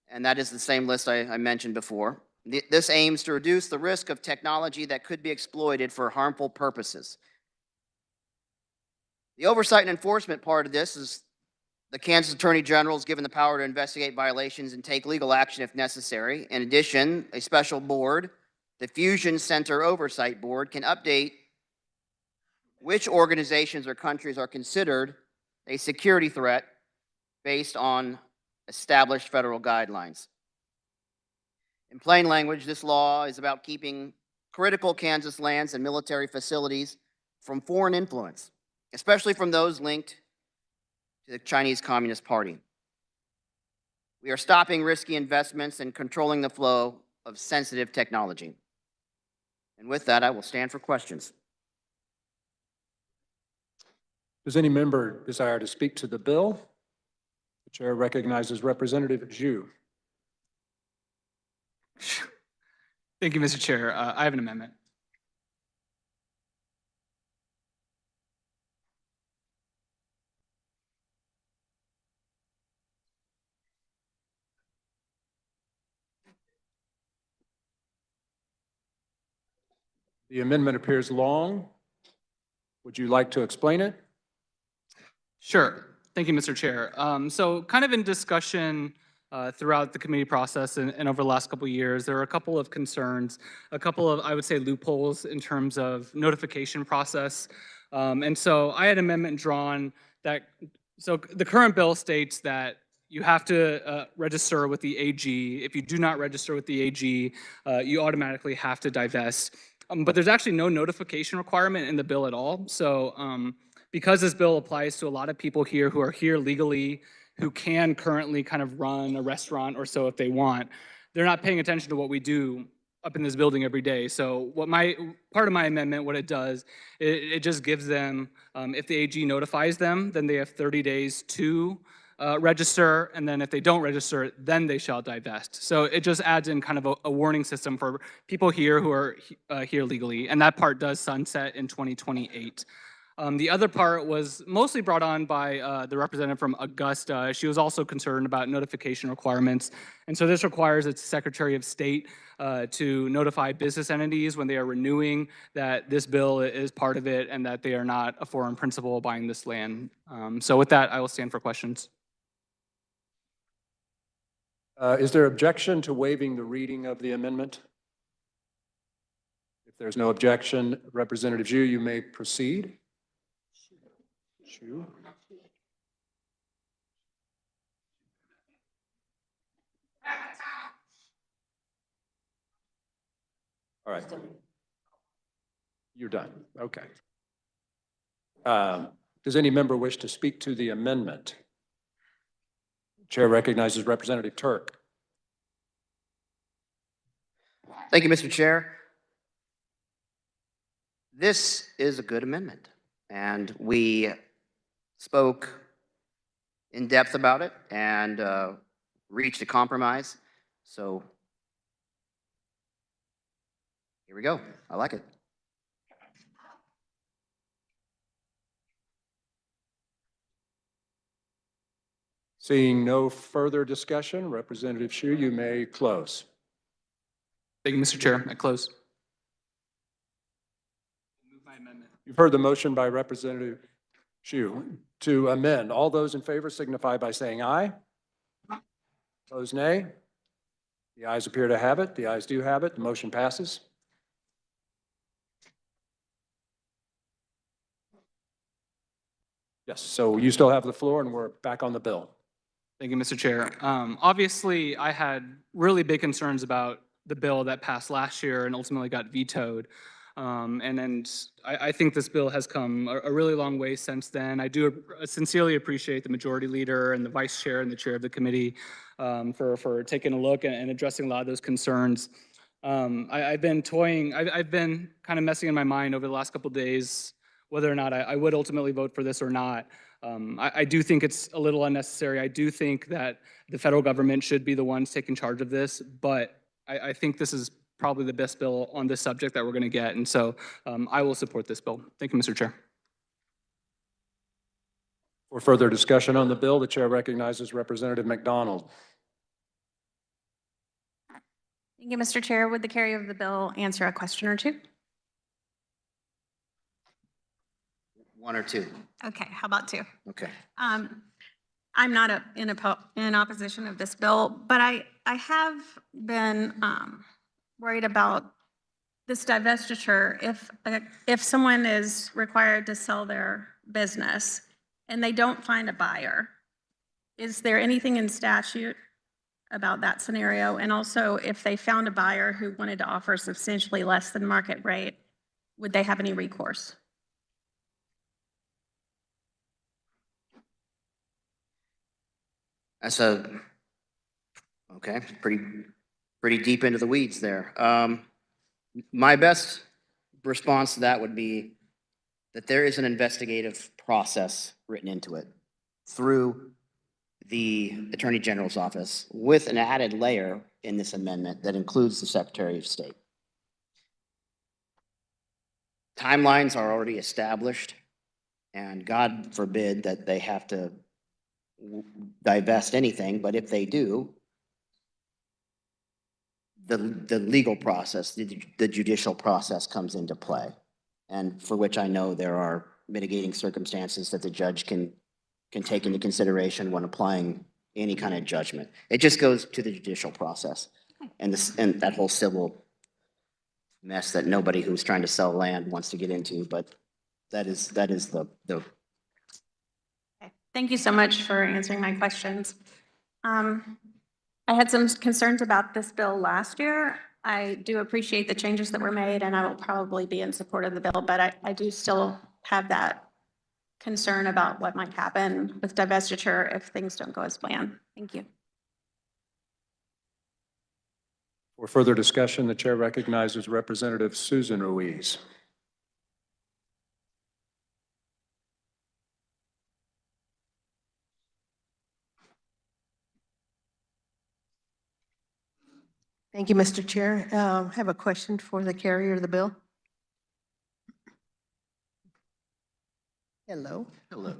and that is the same list I mentioned before. This aims to reduce the risk of technology that could be exploited for harmful purposes. The oversight and enforcement part of this is the Kansas Attorney General is given the power to investigate violations and take legal action if necessary. In addition, a special board, the Fusion Center Oversight Board, can update which organizations or countries are considered a security threat based on established federal guidelines. In plain language, this law is about keeping critical Kansas lands and military facilities from foreign influence, especially from those linked to the Chinese Communist Party. We are stopping risky investments and controlling the flow of sensitive technology. And with that, I will stand for questions. Does any member desire to speak to the bill? The chair recognizes Representative Zhu. Thank you, Mr. Chair. I have an amendment. The amendment appears long. Would you like to explain it? Sure. Thank you, Mr. Chair. So kind of in discussion throughout the committee process and over the last couple of years, there are a couple of concerns, a couple of, I would say, loopholes in terms of notification process. And so I had an amendment drawn that, so the current bill states that you have to register with the AG. If you do not register with the AG, you automatically have to divest. But there's actually no notification requirement in the bill at all. So because this bill applies to a lot of people here who are here legally, who can currently kind of run a restaurant or so if they want, they're not paying attention to what we do up in this building every day. So what part of my amendment, what it does, it just gives them, if the AG notifies them, then they have 30 days to register, and then if they don't register, then they shall divest. So it just adds in kind of a warning system for people here who are here legally, and that part does sunset in 2028. The other part was mostly brought on by the representative from Augusta. She was also concerned about notification requirements. And so this requires its Secretary of State to notify business entities when they are renewing that this bill is part of it and that they are not a foreign principal buying this land. So with that, I will stand for questions. Is there objection to waiving the reading of the amendment? If there's no objection, Representative Zhu, you may proceed. Zhu. All right. You're done. Okay. Does any member wish to speak to the amendment? Chair recognizes Representative Turk. Thank you, Mr. Chair. This is a good amendment, and we spoke in depth about it and reached a compromise. So here we go. I like it. Seeing no further discussion, Representative Hsu, you may close. Thank you, Mr. Chair. I close. Move my amendment. You've heard the motion by Representative Hsu to amend. All those in favor signify by saying aye. Opposed, nay. The ayes appear to have it. The ayes do have it. The motion passes. Yes, so you still have the floor, and we're back on the bill. Thank you, Mr. Chair. Obviously, I had really big concerns about the bill that passed last year and ultimately got vetoed. And I think this bill has come a really long way since then. I do sincerely appreciate the majority leader and the vice chair and the chair of the committee for taking a look and addressing a lot of those concerns. I've been kind of messing in my mind over the last couple of days whether or not I would ultimately vote for this or not. I do think it's a little unnecessary. I do think that the federal government should be the ones taking charge of this, but I think this is probably the best bill on this subject that we're going to get, and so I will support this bill. Thank you, Mr. Chair. For further discussion on the bill, the chair recognizes Representative McDonald. Thank you, Mr. Chair. Would the carrier of the bill answer a question or two? One or two. Okay, how about two? Okay. I'm not in opposition of this bill, but I have been worried about this divestiture. If someone is required to sell their business and they don't find a buyer, is there anything in statute about that scenario? And also, if they found a buyer who wanted to offer substantially less than market rate, would they have any recourse? That's okay, pretty deep into the weeds there. My best response to that would be that there is an investigative process written into it through the Attorney General's office with an added layer in this amendment that includes the Secretary of State. Timelines are already established, and God forbid that they have to divest anything, but if they do, the legal process, the judicial process comes into play, and for which I know there are mitigating circumstances that the judge can take into consideration when applying any kind of judgment. It just goes to the judicial process and that whole civil mess that nobody who's trying to sell land wants to get into, but that is the Thank you so much for answering my questions. I had some concerns about this bill last year. I do appreciate the changes that were made, and I will probably be in support of the bill, but I do still have that concern about what might happen with divestiture if things don't go as planned. Thank you. For further discussion, the chair recognizes Representative Susan Ruiz. Thank you, Mr. Chair. I have a question for the carrier of the bill. Hello. Hello.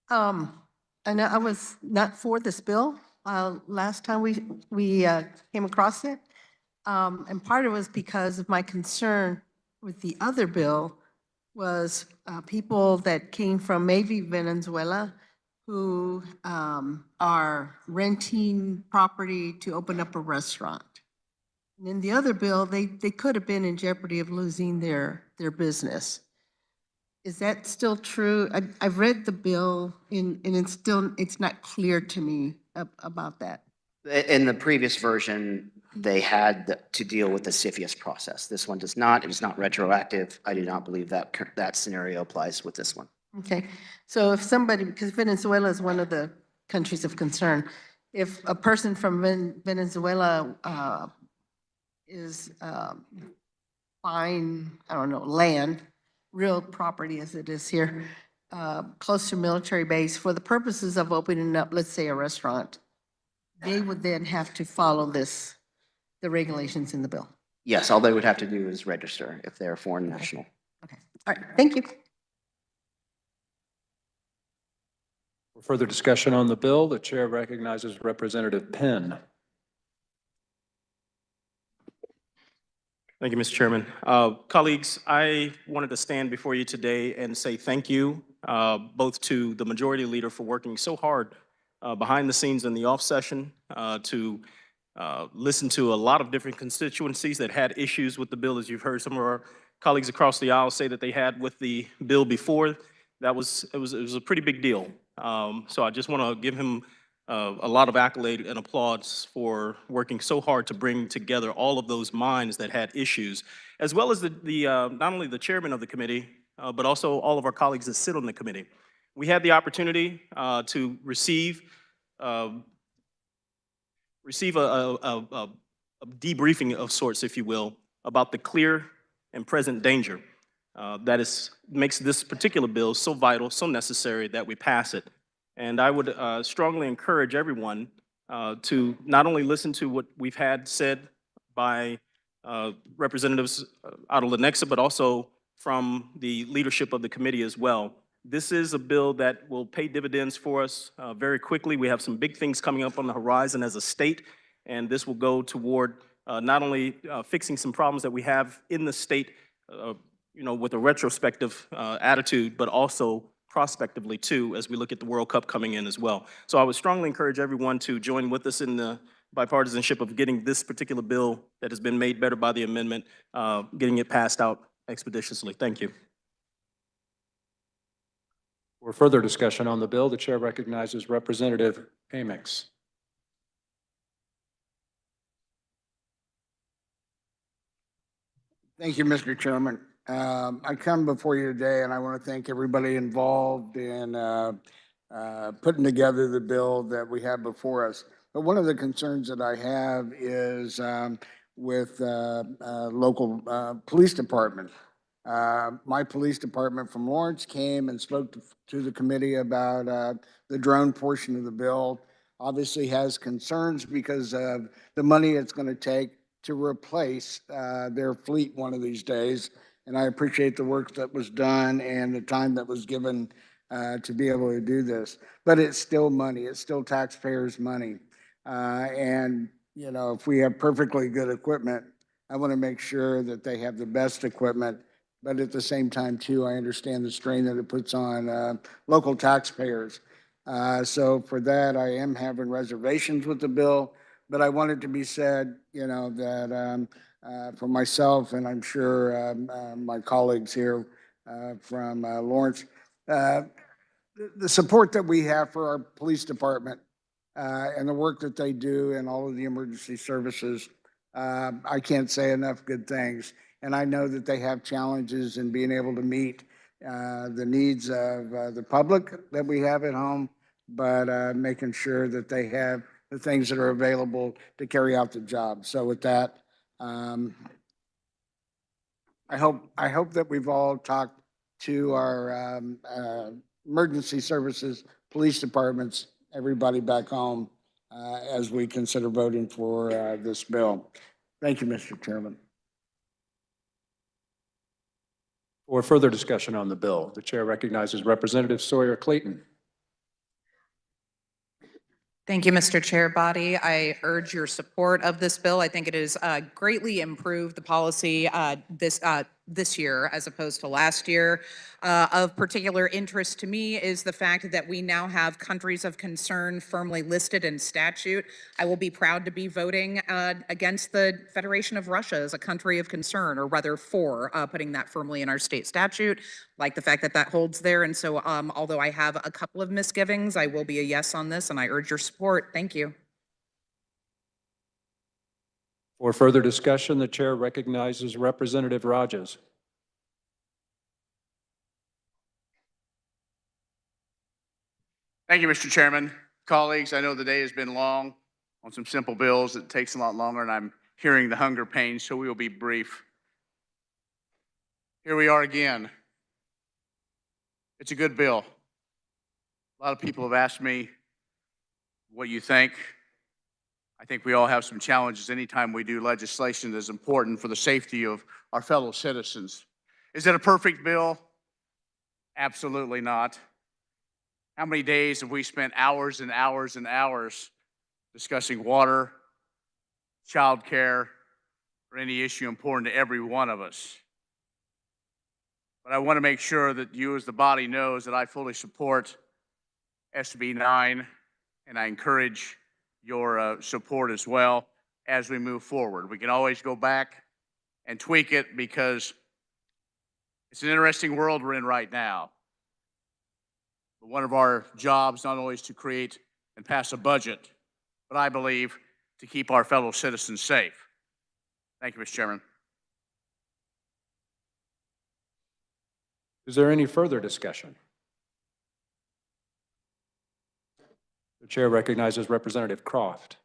I know I was not for this bill last time we came across it. And part of it was because of my concern with the other bill was people that came from maybe Venezuela who are renting property to open up a restaurant. And in the other bill, they could have been in jeopardy of losing their business. Is that still true? I've read the bill and it's not clear to me about that. In the previous version, they had to deal with the CFIUS process. This one does not. It is not retroactive. I do not believe that scenario applies with this one. Okay, so if somebody, because Venezuela is one of the countries of concern, if a person from Venezuela is buying, I don't know, land, real property as it is here, close to a military base for the purposes of opening up, let's say, a restaurant, they would then have to follow the regulations in the bill. Yes, all they would have to do is register if they're a foreign national. All right, thank you. For further discussion on the bill, the chair recognizes Representative Penn. Thank you, Mr. Chairman. Colleagues, I wanted to stand before you today and say thank you, both to the majority leader for working so hard behind the scenes in the off session to listen to a lot of different constituencies that had issues with the bill, as you've heard some of our colleagues across the aisle say that they had with the bill before. It was a pretty big deal. So I just want to give him a lot of accolade and applause for working so hard to bring together all of those minds that had issues, as well as not only the chairman of the committee, but also all of our colleagues that sit on the committee. We had the opportunity to receive a debriefing of sorts, if you will, about the clear and present danger that makes this particular bill so vital, so necessary that we pass it. And I would strongly encourage everyone to not only listen to what we've had said by representatives out of Lenexa, but also from the leadership of the committee as well. This is a bill that will pay dividends for us very quickly. We have some big things coming up on the horizon as a state, and this will go toward not only fixing some problems that we have in the state, with a retrospective attitude, but also prospectively too, as we look at the World Cup coming in as well. So I would strongly encourage everyone to join with us in the bipartisanship of getting this particular bill that has been made better by the amendment, getting it passed out expeditiously. Thank you. For further discussion on the bill, the chair recognizes Representative Amix. Thank you, Mr. Chairman. I come before you today and I want to thank everybody involved in putting together the bill that we have before us. But one of the concerns that I have is with local police department. My police department from Lawrence came and spoke to the committee about the drone portion of the bill. Obviously has concerns because of the money it's going to take to replace their fleet one of these days. And I appreciate the work that was done and the time that was given to be able to do this. But it's still money. It's still taxpayers' money. And, if we have perfectly good equipment, I want to make sure that they have the best equipment. But at the same time, too, I understand the strain that it puts on local taxpayers. So for that, I am having reservations with the bill. But I want it to be said, that for myself, and I'm sure my colleagues here from Lawrence, the support that we have for our police department and the work that they do and all of the emergency services, I can't say enough good things. And I know that they have challenges in being able to meet the needs of the public that we have at home, but making sure that they have the things that are available to carry out the job. So with that, I hope that we've all talked to our emergency services, police departments, everybody back home as we consider voting for this bill. Thank you, Mr. Chairman. For further discussion on the bill, the chair recognizes Representative Sawyer Clayton. Thank you, Mr. Chair Body. I urge your support of this bill. I think it has greatly improved the policy this year as opposed to last year. Of particular interest to me is the fact that we now have countries of concern firmly listed in statute. I will be proud to be voting against the Federation of Russia as a country of concern, or rather for putting that firmly in our state statute, like the fact that that holds there. And so although I have a couple of misgivings, I will be a yes on this, and I urge your support. Thank you. For further discussion, the chair recognizes Representative Rogers. Thank you, Mr. Chairman. Colleagues, I know the day has been long on some simple bills. It takes a lot longer, and I'm hearing the hunger pains, so we will be brief. Here we are again. It's a good bill. A lot of people have asked me what you think. I think we all have some challenges anytime we do legislation that is important for the safety of our fellow citizens. Is it a perfect bill? Absolutely not. How many days have we spent hours and hours and hours discussing water, childcare, or any issue important to every one of us? But I want to make sure that you as the body knows that I fully support SB 9, and I encourage your support as well as we move forward. We can always go back and tweak it because it's an interesting world we're in right now. But one of our jobs not only is to create and pass a budget, but I believe to keep our fellow citizens safe. Thank you, Mr. Chairman. Is there any further discussion? The chair recognizes Representative Croft.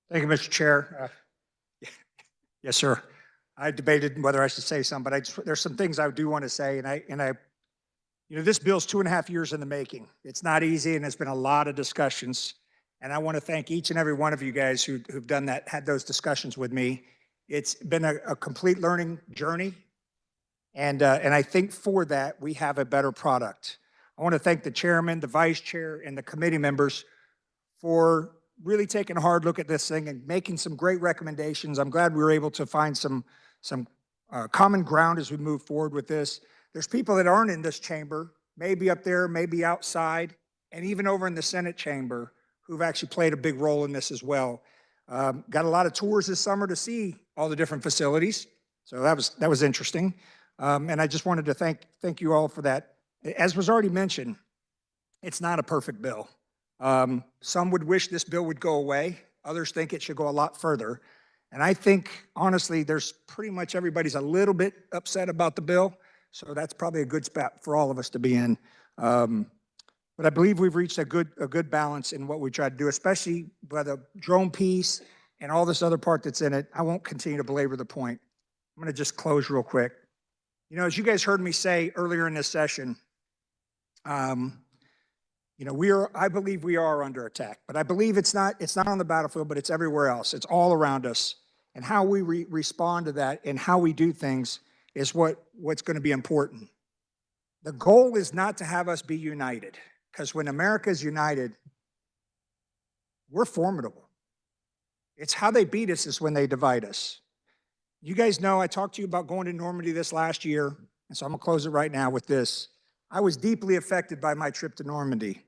Thank you, Mr. Chair. Yes, sir. I debated whether I should say some, but there's some things I do want to say, you know, this bill's 2.5 years in the making. It's not easy, and there's been a lot of discussions, and I want to thank each and every one of you guys who've done that, had those discussions with me. It's been a complete learning journey, and I think for that, we have a better product. I want to thank the chairman, the vice chair, and the committee members for really taking a hard look at this thing and making some great recommendations. I'm glad we were able to find some common ground as we move forward with this. There's people that aren't in this chamber, maybe up there, maybe outside, and even over in the Senate chamber, who've actually played a big role in this as well. Got a lot of tours this summer to see all the different facilities, so that was interesting. And I just wanted to thank you all for that. As was already mentioned, it's not a perfect bill. Some would wish this bill would go away. Others think it should go a lot further. And I think, honestly, there's pretty much everybody's a little bit upset about the bill. So that's probably a good spot for all of us to be in. But I believe we've reached a good balance in what we try to do, especially by the drone piece and all this other part that's in it. I won't continue to belabor the point. I'm going to just close real quick. You know, as you guys heard me say earlier in this session, you know, I believe we are under attack, but I believe it's not on the battlefield, but it's everywhere else. It's all around us. And how we respond to that and how we do things is what's going to be important. The goal is not to have us be united, because when America is united, we're formidable. It's how they beat us is when they divide us. You guys know I talked to you about going to Normandy this last year, and so I'm going to close it right now with this. I was deeply affected by my trip to Normandy,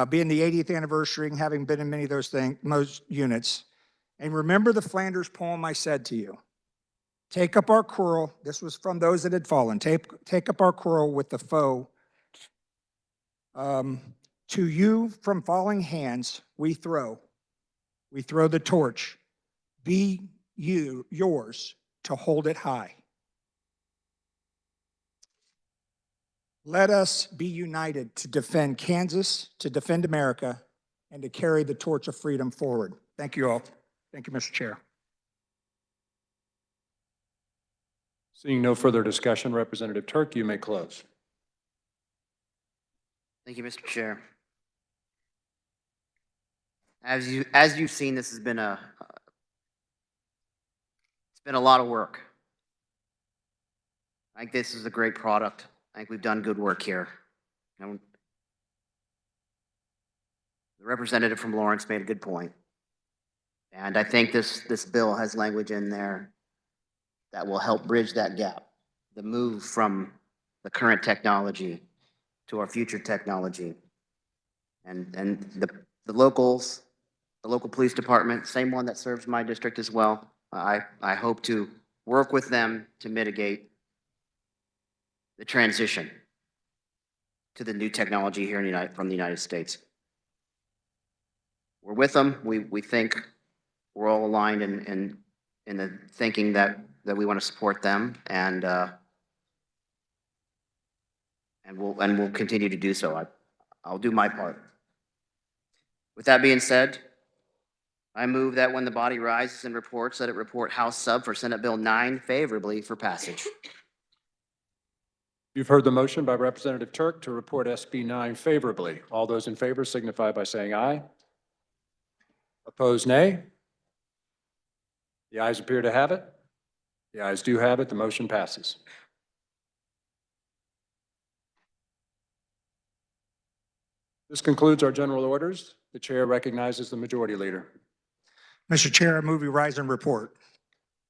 being the 80th anniversary and having been in many of those most units. And remember the Flanders poem I said to you. Take up our quarrel. This was from those that had fallen. Take up our quarrel with the foe. To you from falling hands we throw the torch. Be yours to hold it high. Let us be united to defend Kansas, to defend America, and to carry the torch of freedom forward. Thank you all. Thank you, Mr. Chair. Seeing no further discussion, Representative Turk, you may close. Thank you, Mr. Chair. As you've seen, this has been it's been a lot of work. I think this is a great product. I think we've done good work here. The representative from Lawrence made a good point. And I think this bill has language in there that will help bridge that gap, the move from the current technology to our future technology. And the locals, the local police department, same one that serves my district as well. I hope to work with them to mitigate the transition to the new technology here from the United States. We're with them. We think we're all aligned in the thinking that we want to support them, and we'll continue to do so. I'll do my part. With that being said, I move that when the body rises and reports, that it report House Sub for Senate Bill 9 favorably for passage. You've heard the motion by Representative Turk to report SB 9 favorably. All those in favor signify by saying aye. Opposed, nay. The ayes appear to have it. The ayes do have it. The motion passes. This concludes our general orders. The chair recognizes the majority leader. Mr. Chair, I move we rise and report.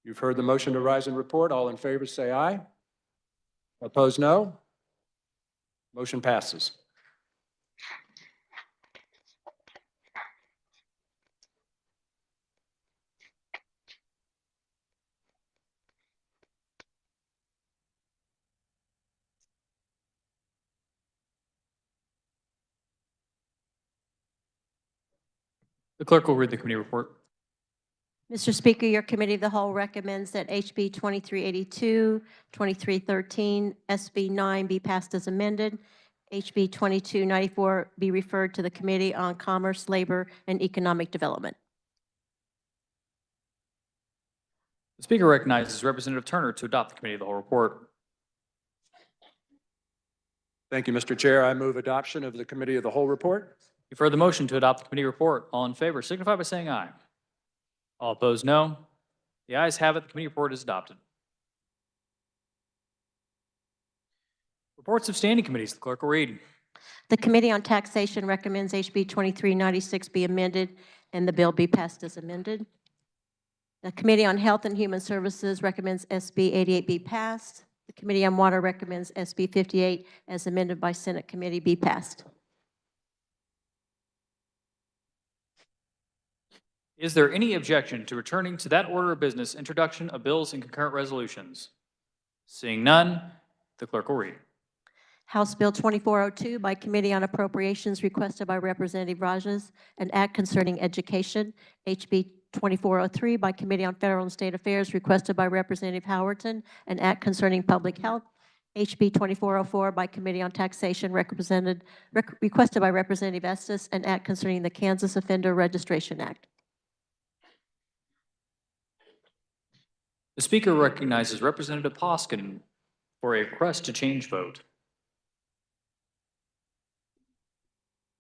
You've heard the motion to rise and report. All in favor say aye. Opposed, no. Motion passes. The clerk will read the committee report. Mr. Speaker, your committee of the whole recommends that HB 2382, 2313, SB 9 be passed as amended, HB 2294 be referred to the Committee on Commerce, Labor, and Economic Development. The Speaker recognizes Representative Turner to adopt the committee of the whole report. Thank you, Mr. Chair. I move adoption of the committee of the whole report. You've heard the motion to adopt the committee report. All in favor signify by saying aye. All opposed, no. The ayes have it. The committee report is adopted. Reports of standing committees. The clerk will read. The Committee on Taxation recommends HB 2396 be amended and the bill be passed as amended. The Committee on Health and Human Services recommends SB 88 be passed. The Committee on Water recommends SB 58 as amended by Senate Committee be passed. Is there any objection to returning to that order of business, introduction of bills and concurrent resolutions? Seeing none, the clerk will read. House Bill 2402 by Committee on Appropriations requested by Representative Rajas, an act concerning education. HB 2403 by Committee on Federal and State Affairs requested by Representative Howerton, an act concerning public health. HB 2404 by Committee on Taxation requested by Representative Estes, an act concerning the Kansas Offender Registration Act. The Speaker recognizes Representative Hoskin for a request to change vote.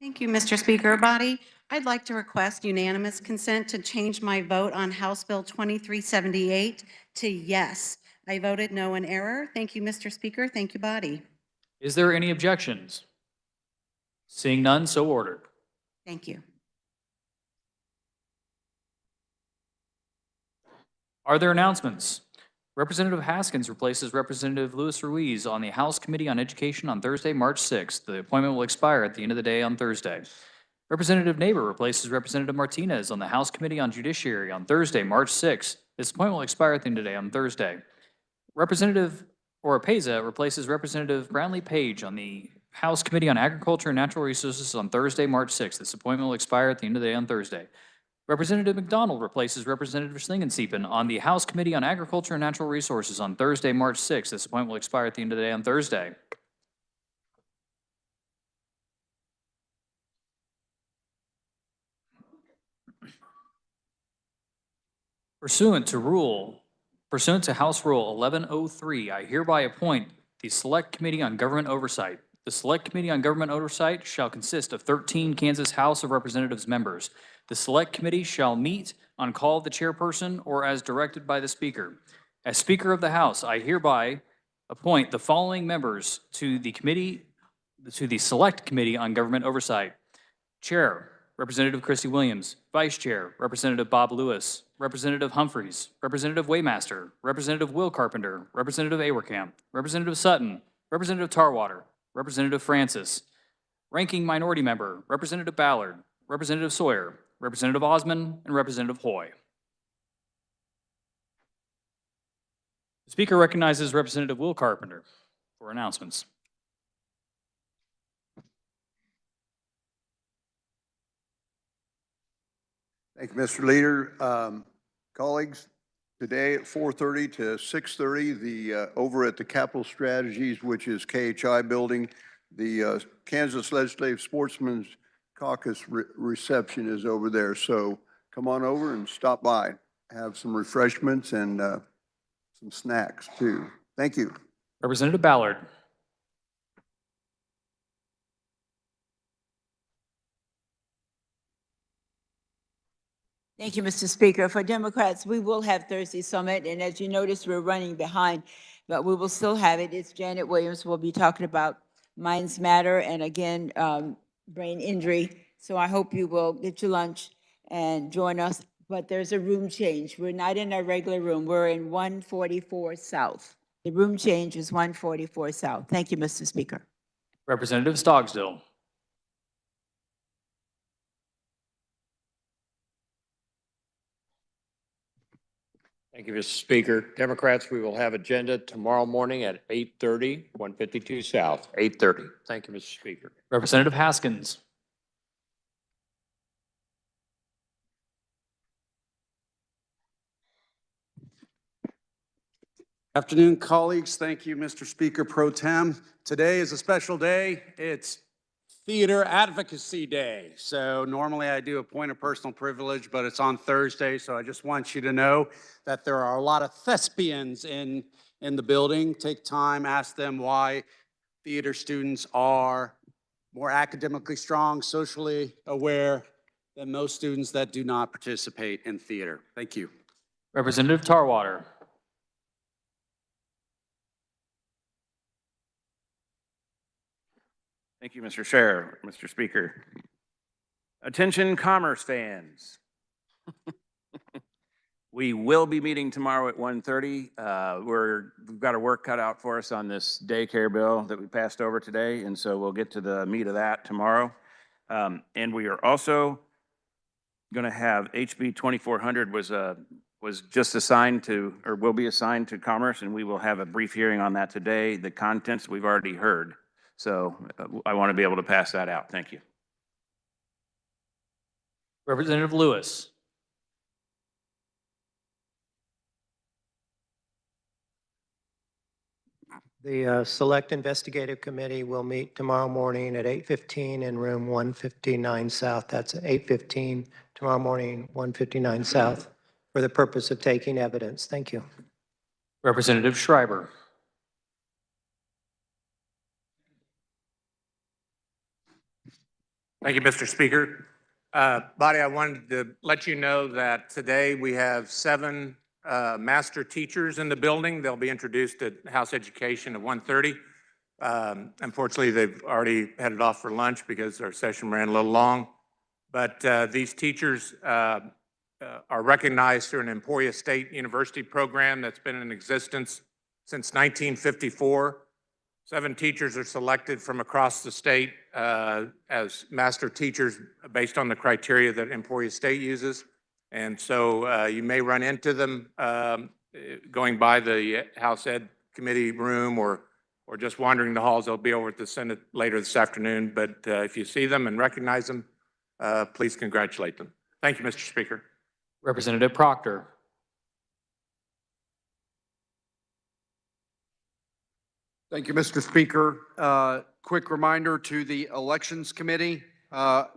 Thank you, Mr. Speaker. Body, I'd like to request unanimous consent to change my vote on House Bill 2378 to yes. I voted no in error. Thank you, Mr. Speaker. Thank you, body. Is there any objections? Seeing none, so ordered. Thank you. Are there announcements? Representative Haskins replaces Representative Luis Ruiz on the House Committee on Education on Thursday, March 6th. The appointment will expire at the end of the day on Thursday. Representative Neighbor replaces Representative Martinez on the House Committee on Judiciary on Thursday, March 6th. This appointment will expire at the end of the day on Thursday. Representative Oropeza replaces Representative Brownlee Page on the House Committee on Agriculture and Natural Resources on Thursday, March 6th. This appointment will expire at the end of the day on Thursday. Representative McDonald replaces Representative Slingensiepen on the House Committee on Agriculture and Natural Resources on Thursday, March 6th. This appointment will expire at the end of the day on Thursday. Pursuant to House Rule 1103, I hereby appoint the Select Committee on Government Oversight. The Select Committee on Government Oversight shall consist of 13 Kansas House of Representatives members. The Select Committee shall meet on call of the chairperson or as directed by the Speaker. As Speaker of the House, I hereby appoint the following members to the Select Committee on Government Oversight. Chair, Representative Christy Williams. Vice Chair, Representative Bob Lewis. Representative Humphreys. Representative Waymaster. Representative Will Carpenter. Representative Awerkamp. Representative Sutton. Representative Tarwater. Representative Francis. Ranking Minority Member, Representative Ballard. Representative Sawyer. Representative Osman, and Representative Hoy. The Speaker recognizes Representative Will Carpenter for announcements. Thank you, Mr. Leader. Colleagues, today at 4:30 to 6:30, over at the Capital Strategies, which is KHI building, the Kansas Legislative Sportsman's Caucus reception is over there. So come on over and stop by. Have some refreshments and some snacks too. Thank you. Representative Ballard. Thank you, Mr. Speaker. For Democrats, we will have Thursday Summit, and as you notice, we're running behind, but we will still have it. It's Janet Williams. We'll be talking about Minds Matter and again, brain injury. So I hope you will get your lunch and join us, but there's a room change. We're not in our regular room. We're in 144 South. The room change is 144 South. Thank you, Mr. Speaker. Representative Stogsdill. Thank you, Mr. Speaker. Democrats, we will have agenda tomorrow morning at 8:30, 152 South, 8:30. Thank you, Mr. Speaker. Representative Haskins. Afternoon, colleagues. Thank you, Mr. Speaker Pro Tem. Today is a special day. It's Theater Advocacy Day. So normally I do a point of personal privilege, but it's on Thursday. So I just want you to know that there are a lot of thespians in the building. Take time, ask them why theater students are more academically strong, socially aware than most students that do not participate in theater. Thank you. Representative Tarwater. Thank you, Mr. Chair, Mr. Speaker. Attention commerce fans. We will be meeting tomorrow at 1:30. We've got our work cut out for us on this daycare bill that we passed over today, and so we'll get to the meat of that tomorrow. And we are also going to have HB 2400 was just assigned to, or will be assigned to Commerce, and we will have a brief hearing on that today. The contents we've already heard. So I want to be able to pass that out. Thank you. Representative Lewis. The Select Investigative Committee will meet tomorrow morning at 8:15 in room 159 South. That's at 8:15 tomorrow morning, 159 South, for the purpose of taking evidence. Thank you. Representative Schreiber. Thank you, Mr. Speaker. Body, I wanted to let you know that today we have 7 master teachers in the building. They'll be introduced at House Education at 1:30. Unfortunately, they've already headed off for lunch because our session ran a little long. But these teachers are recognized through an Emporia State University program that's been in existence since 1954. 7 teachers are selected from across the state as master teachers based on the criteria that Emporia State uses. And so you may run into them going by the House Ed Committee room or just wandering the halls. They'll be over at the Senate later this afternoon. But if you see them and recognize them, please congratulate them. Thank you, Mr. Speaker. Representative Proctor. Thank you, Mr. Speaker. Quick reminder to the Elections Committee.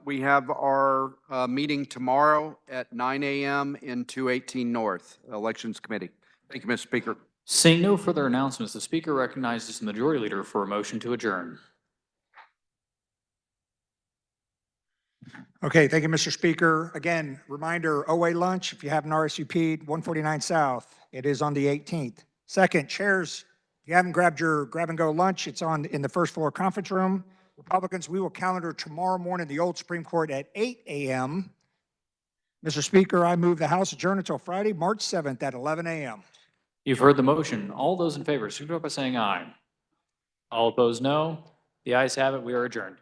We have our meeting tomorrow at 9 a.m. in 218 North, Elections Committee. Thank you, Mr. Speaker. Seeing no further announcements, the Speaker recognizes the Majority Leader for a motion to adjourn. Okay, thank you, Mr. Speaker. Again, reminder, OA lunch, if you haven't RSVP'd, 149 South. It is on the 18th. Second, chairs, if you haven't grabbed your grab-and-go lunch, it's in the first floor conference room. Republicans, we will calendar tomorrow morning the old Supreme Court at 8 a.m. Mr. Speaker, I move the House adjourn until Friday, March 7th at 11 a.m. You've heard the motion. All those in favor, signify by saying aye. All opposed, no. The ayes have it. We are adjourned.